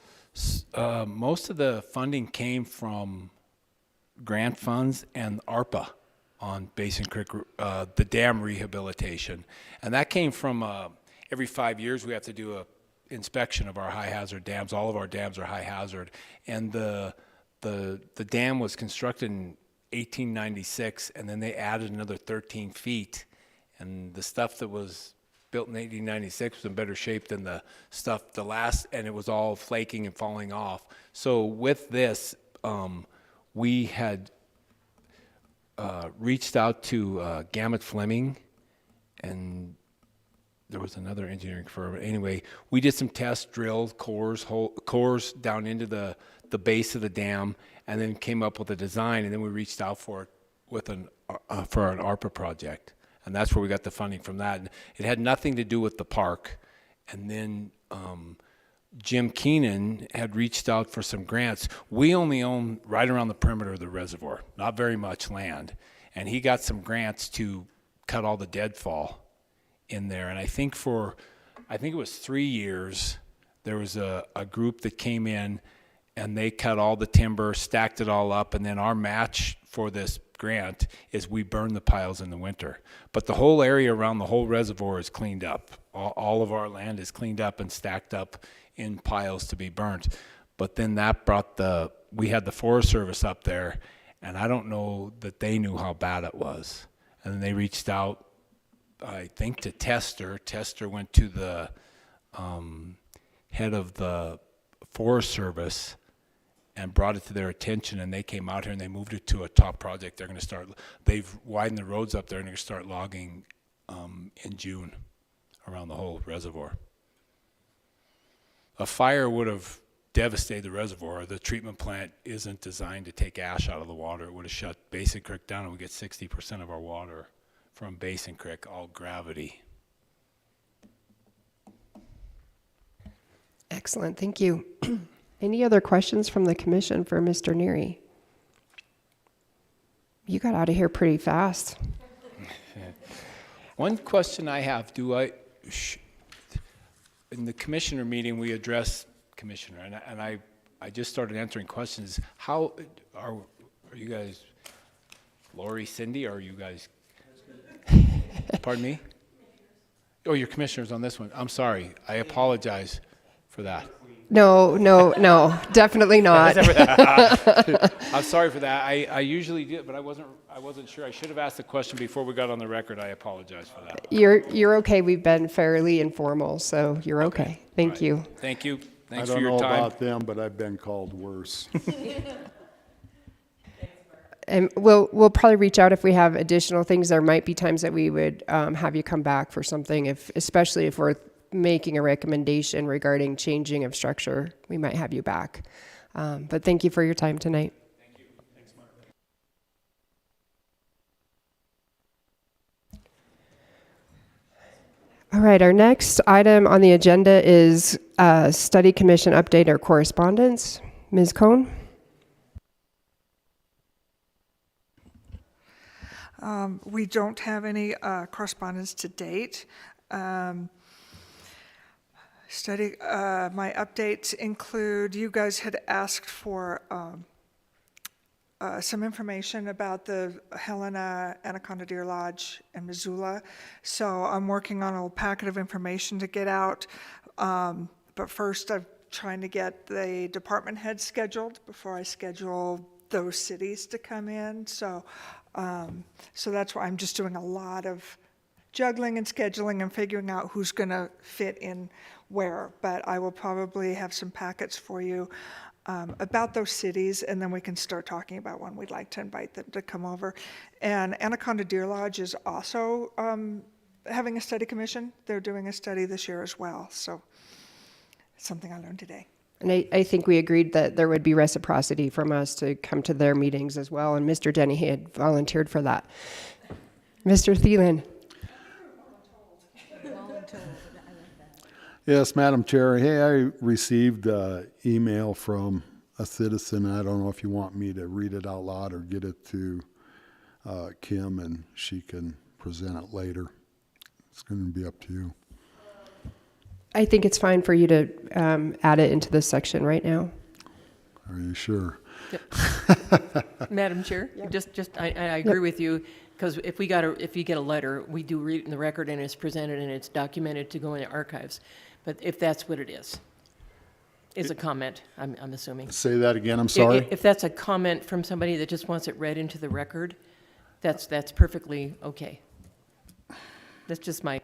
Most of the funding came from grant funds and ARPA on Basin Creek, the dam rehabilitation. And that came from every 5 years we have to do a inspection of our high hazard dams. All of our dams are high hazard. And the dam was constructed in 1896, and then they added another 13 feet. And the stuff that was built in 1896 was in better shape than the last, and it was all flaking and falling off. So with this, we had reached out to Gamet Fleming, and there was another engineering firm. Anyway, we did some tests, drilled cores down into the base of the dam, and then came up with a design, and then we reached out for an ARPA project. And that's where we got the funding from that. And it had nothing to do with the park. And then Jim Keenan had reached out for some grants. We only own right around the perimeter of the reservoir, not very much land. And he got some grants to cut all the deadfall in there. And I think it was 3 years, there was a group that came in and they cut all the timber, stacked it all up, and then our match for this grant is we burn the piles in the winter. But the whole area around the whole reservoir is cleaned up. All of our land is cleaned up and stacked up in piles to be burnt. But then that we had the Forest Service up there, and I don't know that they knew how bad it was. And then they reached out, I think, to Tester. Tester went to the head of the Forest Service and brought it to their attention, and they came out here and they moved it to a top project. They've widened the roads up there, and they're going to start logging in June around the whole reservoir. A fire would have devastated the reservoir. The treatment plant isn't designed to take ash out of the water. It would have shut Basin Creek down, and we get 60% of our water from Basin Creek, all gravity. Excellent, thank you. Any other questions from the commission for Mr. Neary? You got out of here pretty fast. One question I have, in the commissioner meeting, we addressed commissioner, and I just started answering questions. How are you guys, Lori, Cindy, or are you guys, pardon me? Oh, you're commissioners on this one. I'm sorry. I apologize for that. No, definitely not. I'm sorry for that. I usually do, but I wasn't sure. I should have asked the question before we got on the record. I apologize for that. You're okay. We've been fairly informal, so you're okay. Thank Right. you. Thank you. Thanks I for don't your know time. about them, but I've been called worse. And we'll probably reach out if we have additional things. There might be times that we would have you come back for something, especially if we're making a recommendation regarding changing of structure. We might have you back. But thank you for your time tonight. Thank you. Thanks, Mark. All right, our next item on the agenda is study commission update or correspondence. Ms. Cohn? We don't have any correspondence to date. My updates include, you guys had asked for some information about the Helena Anaconda Deer Lodge in Missoula. So I'm working on a packet of information to get out. But first I'm trying to get the department heads scheduled before I schedule those cities to come in. So that's why I'm just doing a lot of juggling and scheduling and figuring out who's going to fit in where. But I will probably have some packets for you about those cities, and then we can start talking about when we'd like to invite them to come over. And Anaconda Deer Lodge is also having a study commission. They're doing a study this year as well. So it's something I learned today. And I think we agreed that there would be reciprocity from us to come to their meetings as well, and Mr. Denny had volunteered for that. Mr. Thielen. Yes, Madam Chair. Hey, I received an email from a citizen. I don't know if you want me to read it out loud or get it to Kim, and she can present it later. It's going to be up to you. I think it's fine for you to add it into this section right now. Are you sure? Madam Chair, I agree with you, because if you get a letter, we do read it in the record and it's presented and it's documented to go in the archives. But if that's what it is a comment, I'm assuming. Say that again, I'm sorry. If that's a comment from somebody that just wants it read into the record, that's perfectly okay. That's just my.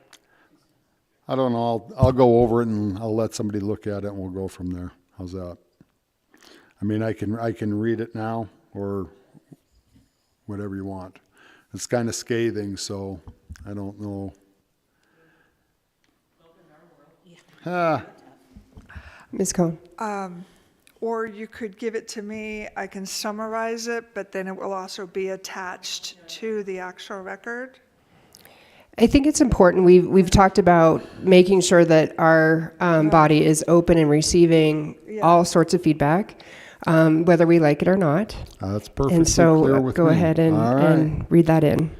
I don't know. I'll go over it and I'll let somebody look at it and we'll go from there. How's that? I mean, I can read it now or whatever you want. It's kind of scathing, so I don't know. Ms. Cohn. Or you could give it to me, I can summarize it, but then it will also be attached to the actual record. I think it's important. We've talked about making sure that our body is open and receiving all sorts of feedback, whether we like it or not. That's perfectly And so clear with me. go ahead All right. and read that in.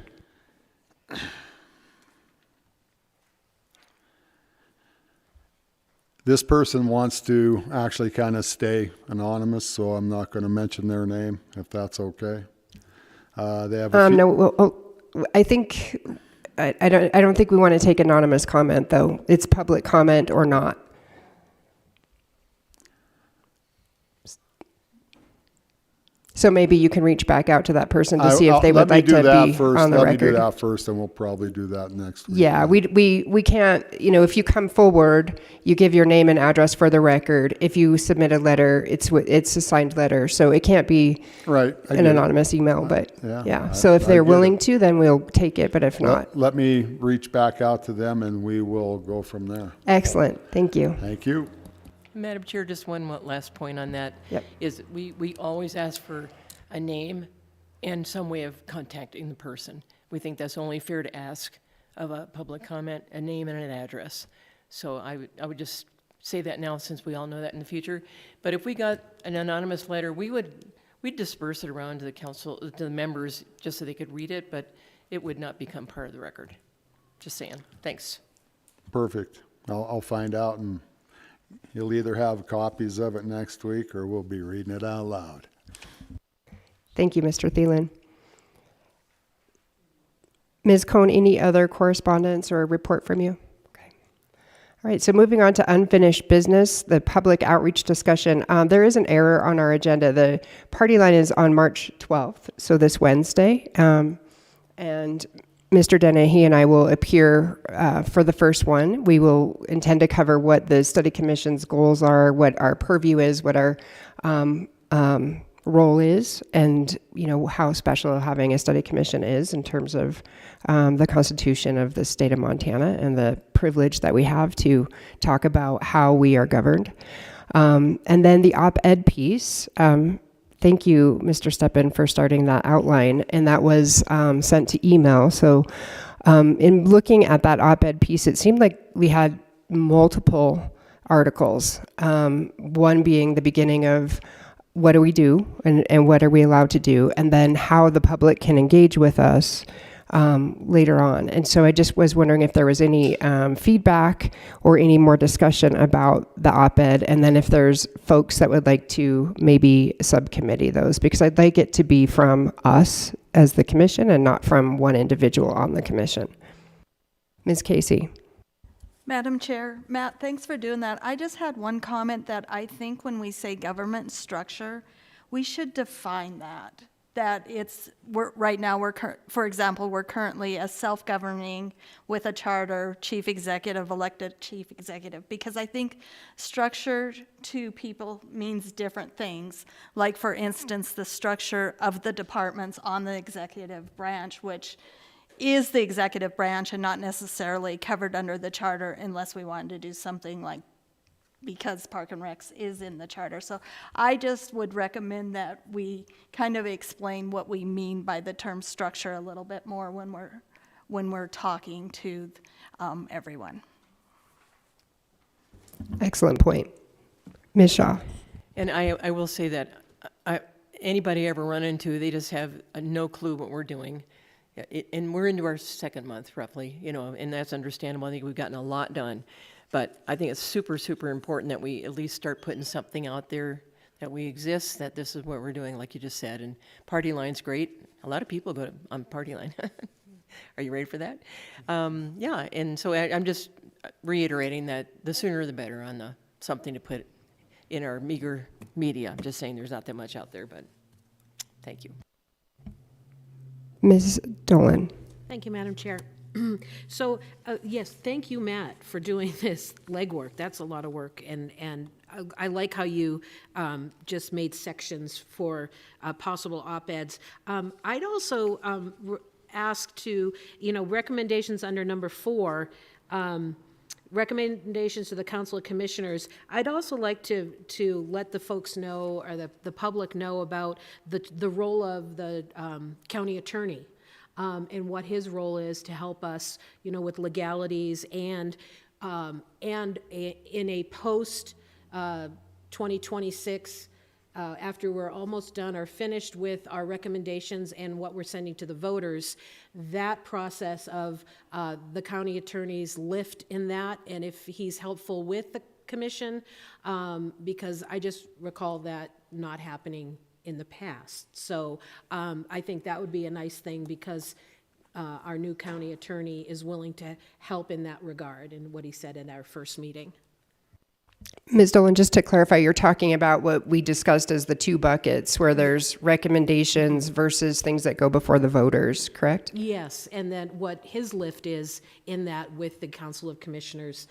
This person wants to actually kind of stay anonymous, so I'm not going to mention their name, if that's okay. They have a few, No, well, I think I don't think we want to take anonymous comment though. It's public comment or not. So maybe you can reach back out to that person to see if they would like to be on the Let me do record. that first, and we'll probably do that next week. Yeah, we can't, if you come forward, you give your name and address for the record. If you submit a letter, it's a signed letter, so it can't be Right. I an get it. anonymous email, but Yeah, yeah. I- So if I they're get willing it. to, then we'll take it, but if not, Let me reach back out to them, and we will go from there. excellent, thank you. Thank you. Madam Chair, just one last point on that. Yep. Is we always ask for a name and some way of contacting the person. We think that's only fair to ask of a public comment, a name and an address. So I would just say that now, since we all know that in the future. But if we got an anonymous letter, we'd disperse it around to the council, to the members, just so they could read it, but it would not become part of the record. Just saying. Thanks. Perfect. I'll find out, and you'll either have copies of it next week, or we'll be reading it out loud. Thank you, Mr. Thielen. Ms. Cohn, any other correspondence or report from you? Okay. All right, so moving on to unfinished business, the public outreach discussion. There is an error on our agenda. The party line is on March 12th, so this Wednesday. And Mr. Dennehy and I will appear for the first one. We will intend to cover what the study commission's goals are, what our purview is, what our role is, and how special having a study commission is in terms of the Constitution of the state of Montana and the privilege that we have to talk about how we are governed. And then the op-ed piece. Thank you, Mr. Steppen, for starting that outline, and that was sent to email. So in looking at that op-ed piece, it seemed like we had multiple articles, one being the beginning of what do we do and what are we allowed to do, and then how the public can engage with us later on. And so I just was wondering if there was any feedback or any more discussion about the op-ed, and then if there's folks that would like to maybe subcommittee those, because I'd like it to be from us as the commission and not from one individual on the commission. Ms. Casey. Madam Chair, Matt, thanks for doing that. I just had one comment that I think when we say government structure, we should define that. That right now, for example, we're currently a self-governing with a charter chief executive, elected chief executive, because I think structure to people means different things. Like, for instance, the structure of the departments on the executive branch, which is the executive branch and not necessarily covered under the charter unless we wanted to do something like, because Park and Recs is in the charter. So I just would recommend that we kind of explain what we mean by the term structure a little bit more when we're talking to everyone. Excellent point. Ms. Shaw. And I will say that anybody I ever run into, they just have no clue what we're doing. And we're into our second month, roughly, and that's understandable. I think we've gotten a lot done. But I think it's super, super important that we at least start putting something out there, that we exist, that this is what we're doing, like you just said. And Party Line's great. A lot of people go on Party Line. Are you ready for that? Yeah, and so I'm just reiterating that the sooner the better on something to put in our meager media. I'm just saying there's not that much out there, but thank you. Ms. Dolan. Thank you, Madam Chair. So, yes, thank you, Matt, for doing this legwork. That's a lot of work, and I like how you just made sections for possible op-eds. I'd also ask to, recommendations under number 4, recommendations to the Council of Commissioners. I'd also like to let the folks know, or the public know, about the role of the county attorney. and what his role is to help us, you know, with legalities and in a post 2026, after we're almost done or finished with our recommendations and what we're sending to the voters, that process of the county attorney's lift in that, and if he's helpful with the commission, because I just recall that not happening in the past. So I think that would be a nice thing, because our new county attorney is willing to help in that regard, and what he said in our first meeting. Ms. Dolan, just to clarify, you're talking about what we discussed as the two buckets, where there's recommendations versus things that go before the voters, correct? Yes, and then what his lift is in that with the Council of Commissioners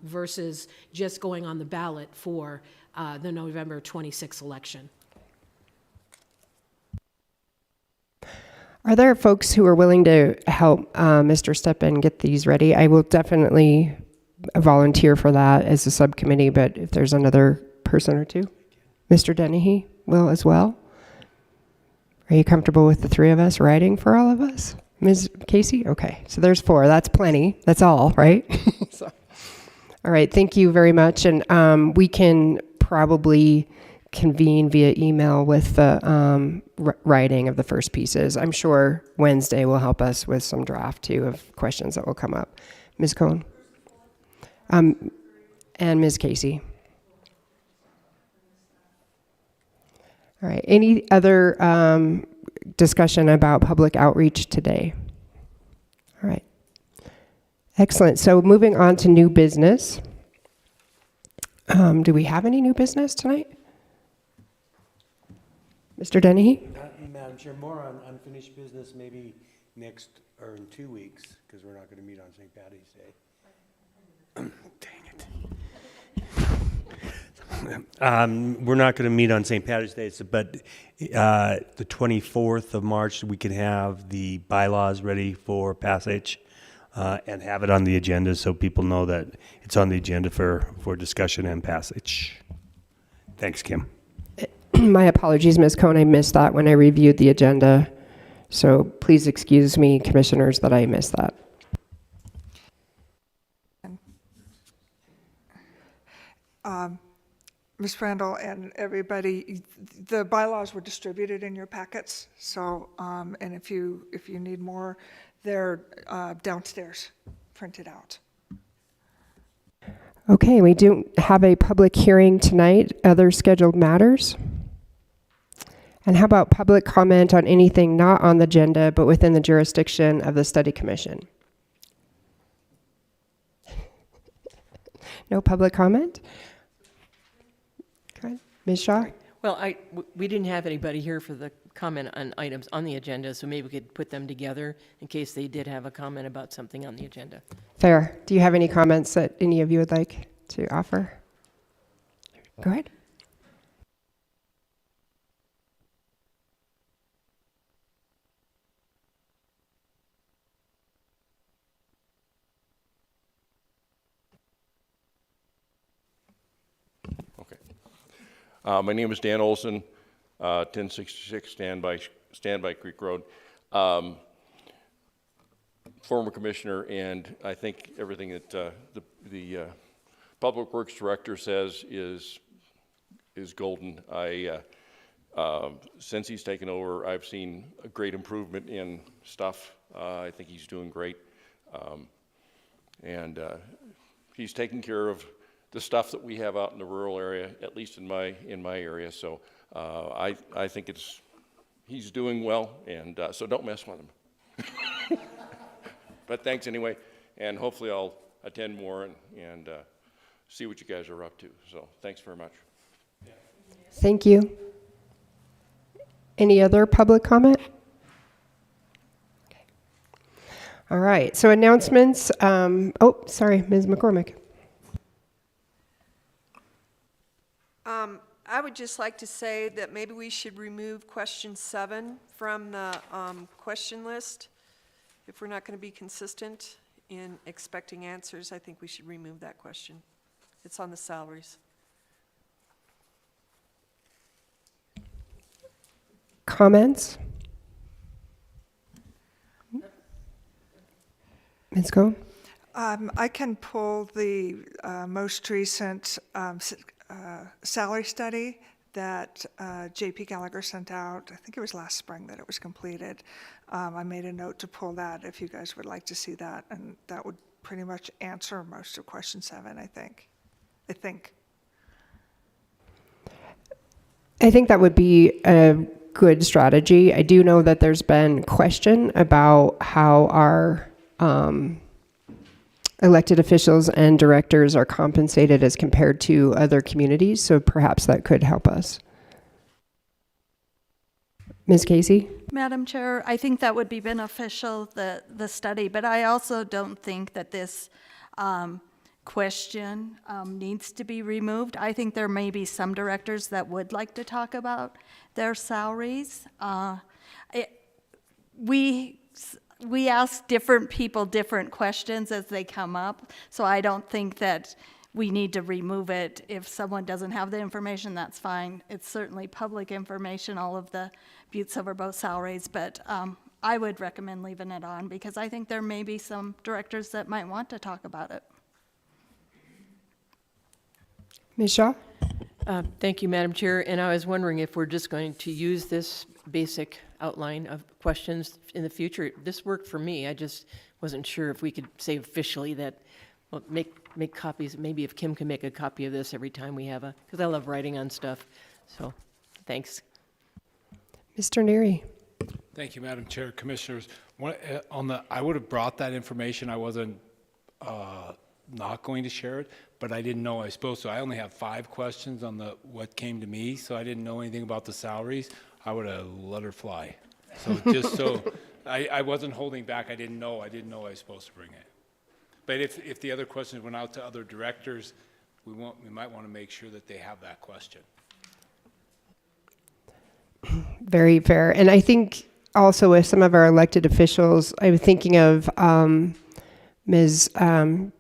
versus just going on the ballot for the November 26th election. Are there folks who are willing to help Mr. Steppen get these ready? I will definitely volunteer for that as a subcommittee, but if there's another person or two. Mr. Dennehy will as well. Are you comfortable with the three of us writing for all of us? Ms. Casey? Okay, so there's 4. That's plenty. That's all, right? So, all right, thank you very much. And we can probably convene via email with the writing of the first pieces. I'm sure Wednesday will help us with some draft, too, of questions that will come up. Ms. Cohn? And Ms. Casey. All right. Any other discussion about public outreach today? All right. Excellent. So moving on to new business. Do we have any new business tonight? Mr. Dennehy? Madam Chair, more on unfinished business maybe next or in 2 weeks, because we're not going to meet on St. Patty's Day. Dang it. We're not going to meet on St. Patty's Day, but the 24th of March, we can have the bylaws ready for passage and have it on the agenda so people know that it's on the agenda for discussion and passage. Thanks, Kim. My apologies, Ms. Cohn. I missed that when I reviewed the agenda. So please excuse me, commissioners, that I missed that. Ms. Randall and everybody, the bylaws were distributed in your packets, so, and if you need more, they're downstairs, printed out. Okay, we do have a public hearing tonight. Other scheduled matters? And how about public comment on anything not on the agenda but within the jurisdiction of the study commission? No public comment? Okay. Ms. Shaw? Well, we didn't have anybody here for the comment on items on the agenda, so maybe we could put them together in case they did have a comment about something on the agenda. Fair. Do you have any comments that any of you would like to offer? Go ahead. Okay. My name is Dan Olson, 1066 Standby Creek Road. Former commissioner, and I think everything that the Public Works Director says is golden. Since he's taken over, I've seen a great improvement in stuff. I think he's doing great. And he's taking care of the stuff that we have out in the rural area, at least in my area. So I think he's doing well, and so don't mess with him. But thanks anyway, and hopefully I'll attend more and see what you guys are up to. So thanks very much. Thank you. Any other public comment? Okay. All right, so announcements. Oh, sorry, Ms. McCormick. I would just like to say that maybe we should remove question 7 from the question list. If we're not going to be consistent in expecting answers, I think we should remove that question. It's on the salaries. Comments? Ms. Cohen? I can pull the most recent salary study that J.P. Gallagher sent out. I think it was last spring that it was completed. I made a note to pull that if you guys would like to see that, and that would pretty much answer most of question 7, I think. I think that would be a good strategy. I do know that there's been question about how our elected officials and directors are compensated as compared to other communities, so perhaps that could help us. Ms. Casey? Madam Chair, I think that would be beneficial, the study, but I also don't think that this question needs to be removed. I think there may be some directors that would like to talk about their salaries. We ask different people different questions as they come up, so I don't think that we need to remove it. If someone doesn't have the information, that's fine. It's certainly public information, all of the Butte-Silver Boat salaries, but I would recommend leaving it on because I think there may be some directors that might want to talk about it. Ms. Shaw? Thank you, Madam Chair. And I was wondering if we're just going to use this basic outline of questions in the future. This worked for me. I just wasn't sure if we could say officially that, well, make copies. Maybe if Kim can make a copy of this every time we have because I love writing on stuff. So, thanks. Mr. Neary? Thank you, Madam Chair, Commissioners. I would have brought that information. I wasn't not going to share it, but I didn't know I was supposed to. I only have 5 questions on what came to me, so I didn't know anything about the salaries. I would have let her fly. So just so I wasn't holding back. I didn't know I was supposed to bring it. But if the other questions went out to other directors, we might want to make sure that they have that question. Very fair. And I think also with some of our elected officials, I'm thinking of Ms.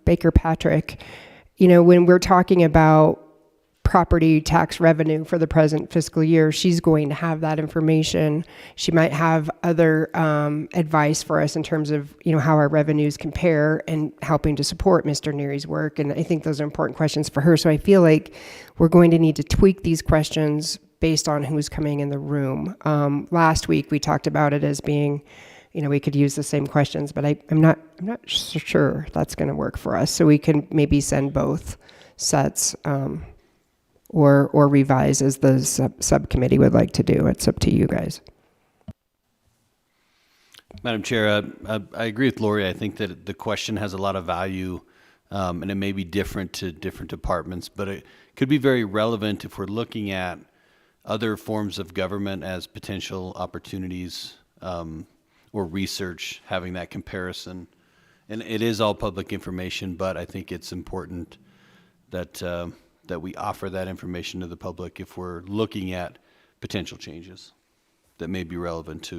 Baker Patrick. You know, when we're talking about property tax revenue for the present fiscal year, she's going to have that information. She might have other advice for us in terms of, you know, how our revenues compare and helping to support Mr. Neary's work. And I think those are important questions for her. So I feel like we're going to need to tweak these questions based on who's coming in the room. Last week we talked about it as being, you know, we could use the same questions, but I'm not sure that's going to work for us. So we can maybe send both sets or revise as the subcommittee would like to do. It's up to you guys. Madam Chair, I agree with Lori. I think that the question has a lot of value, and it may be different to different departments, but it could be very relevant if we're looking at other forms of government as potential opportunities or research, having that comparison. And it is all public information, but I think it's important that that we offer that information to the public if we're looking at potential changes that may be relevant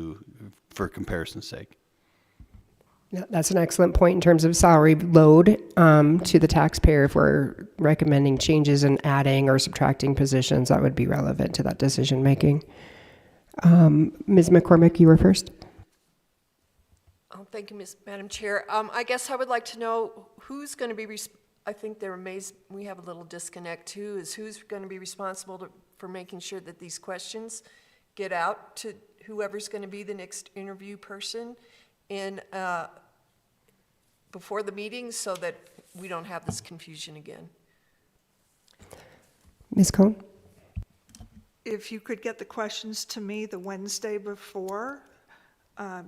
for comparison's sake. That's an excellent point in terms of salary load to the taxpayer. If we're recommending changes and adding or subtracting positions, that would be relevant to that decision making. Ms. McCormick, you were first. Oh, thank you, Madam Chair. I guess I would like to know who's going to be, I think we have a little disconnect too, is who's going to be responsible for making sure that these questions get out to whoever's going to be the next interview person before the meeting so that we don't have this confusion again. Ms. Cohn? If you could get the questions to me the Wednesday before,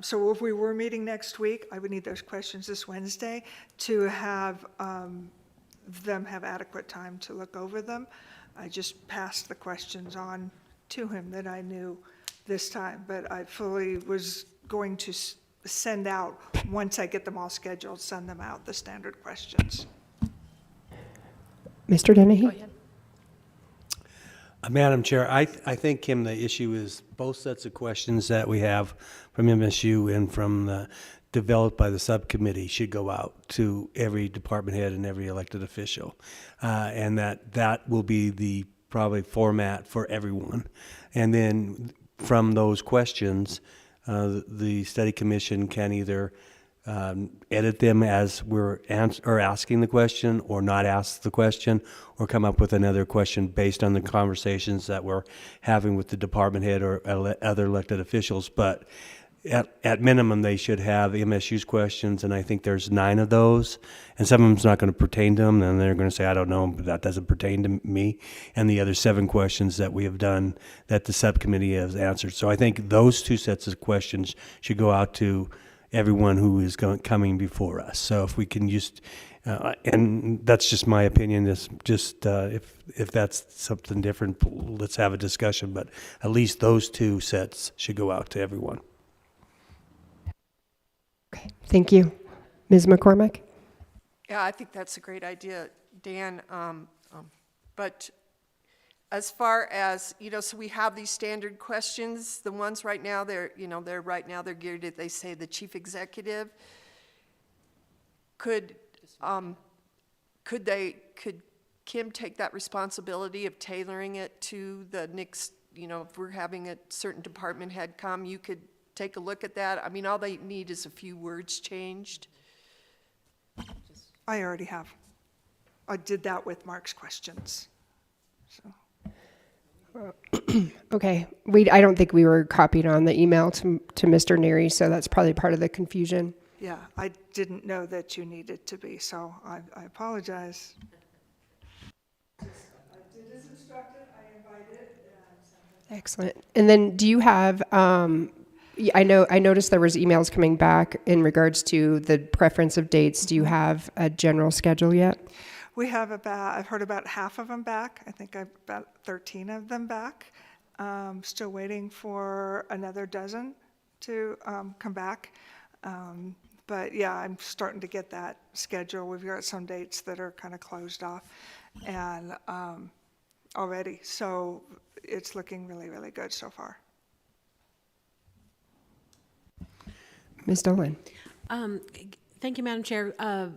so if we were meeting next week, I would need those questions this Wednesday to have them have adequate time to look over them. I just passed the questions on to him that I knew this time, but I fully was going to send out, once I get them all scheduled, send them out, the standard questions. Mr. Dennehy? Madam Chair, I think, Kim, the issue is both sets of questions that we have from MSU and from developed by the subcommittee should go out to every department head and every elected official. And that will be the probably format for everyone. And then from those questions, the study commission can either edit them as we're asking the question, or not ask the question, or come up with another question based on the conversations that we're having with the department head or other elected officials. But at minimum, they should have MSU's questions, and I think there's 9 of those, and some of them's not going to pertain to them, and they're going to say, I don't know, but that doesn't pertain to me, and the other 7 questions that we have done that the subcommittee has answered. So I think those 2 sets of questions should go out to everyone who is coming before us. So if we can just, and that's just my opinion, is just if that's something different, let's have a discussion, but at least those 2 sets should go out to everyone. Okay, thank you. Ms. McCormick? Yeah, I think that's a great idea, Dan. But as far as, so we have these standard questions, the ones right now, they're geared at, they say, the chief executive. Could Kim take that responsibility of tailoring it to the next, if we're having a certain department head come, you could take a look at that? I mean, all they need is a few words changed. I already have. I did that with Mark's questions. So. Okay, I don't think we were copied on the email to Mr. Neary, so that's probably part of the confusion. Yeah, I didn't know that you needed to be, so I apologize. I did as instructed, I invited. Excellent. And then do you have, I noticed there was emails coming back in regards to the preference of dates. Do you have a general schedule yet? We have I've heard about half of them back. I think I've about 13 of them back. Still waiting for another dozen to come back. But yeah, I'm starting to get that schedule. We've got some dates that are kind of closed off and already. So it's looking really, really good so far. Ms. Dolan? Thank you, Madam Chair.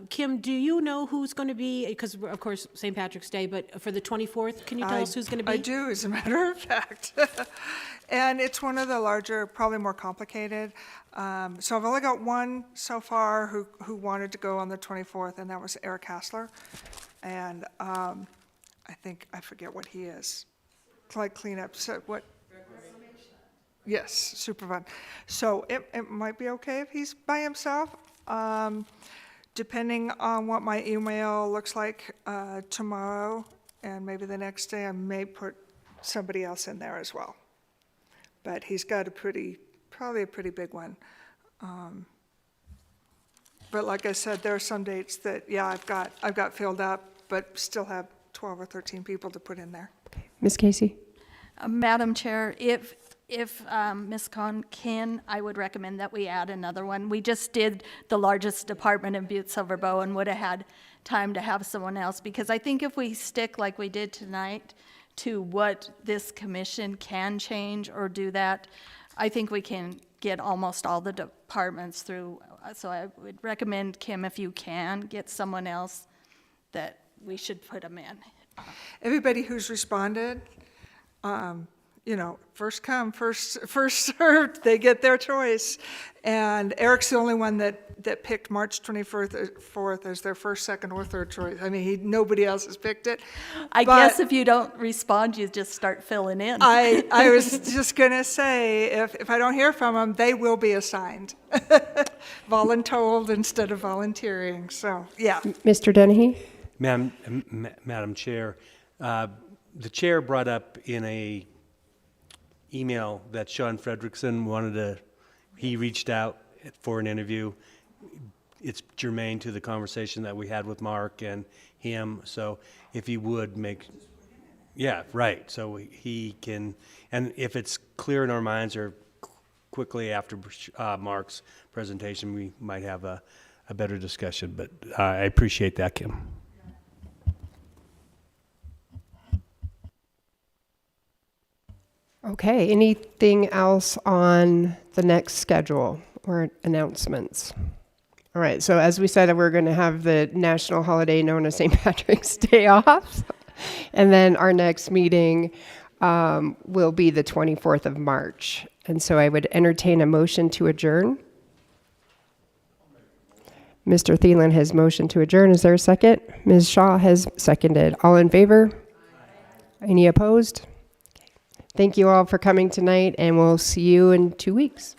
Kim, do you know who's going to be, because of course St. Patrick's Day, but for the 24th, can you tell us who's going to be? I do, as a matter of fact. And it's one of the larger, probably more complicated. So I've only got one so far who wanted to go on the 24th, and that was Eric Hassler. And I forget what he is. It's like cleanup, so what? Yes, super fun. So it might be okay if he's by himself. Depending on what my email looks like tomorrow and maybe the next day, I may put somebody else in there as well. But he's got probably a pretty big one. But like I said, there are some dates that, yeah, I've got filled up, but still have 12 or 13 people to put in there. Okay. Ms. Casey? Madam Chair, if Ms. Cohn can, I would recommend that we add another one. We just did the largest department in Butte-Silver Bow and would have had time to have someone else, because I think if we stick like we did tonight to what this commission can change or do that, I think we can get almost all the departments through. So I would recommend, Kim, if you can, get someone else that we should put them in. Everybody who's responded, first come, first served, they get their choice. And Eric's the only one that picked March 24th as their first, second, or third choice. I mean, nobody else has picked it. I guess if you don't respond, you just start filling in. I was just going to say, if I don't hear from them, they will be assigned. Voluntold instead of volunteering, so, yeah. Mr. Dennehy? Madam Chair, the chair brought up in a email that Sean Fredrickson he reached out for an interview. It's germane to the conversation that we had with Mark and him, so if he would yeah, right, so he can, and if it's clear in our minds or quickly after Mark's presentation, we might have a better discussion, but I appreciate that, Kim. Okay, anything else on the next schedule or announcements? All right, so as we said, we're going to have the national holiday known as St. Patrick's Day off. And then our next meeting will be the 24th of March. And so I would entertain a motion to adjourn. Mr. Thielen has motioned to adjourn. Is there a second? Ms. Shaw has seconded. All in favor? Any opposed? Thank you all for coming tonight, and we'll see you in 2 weeks.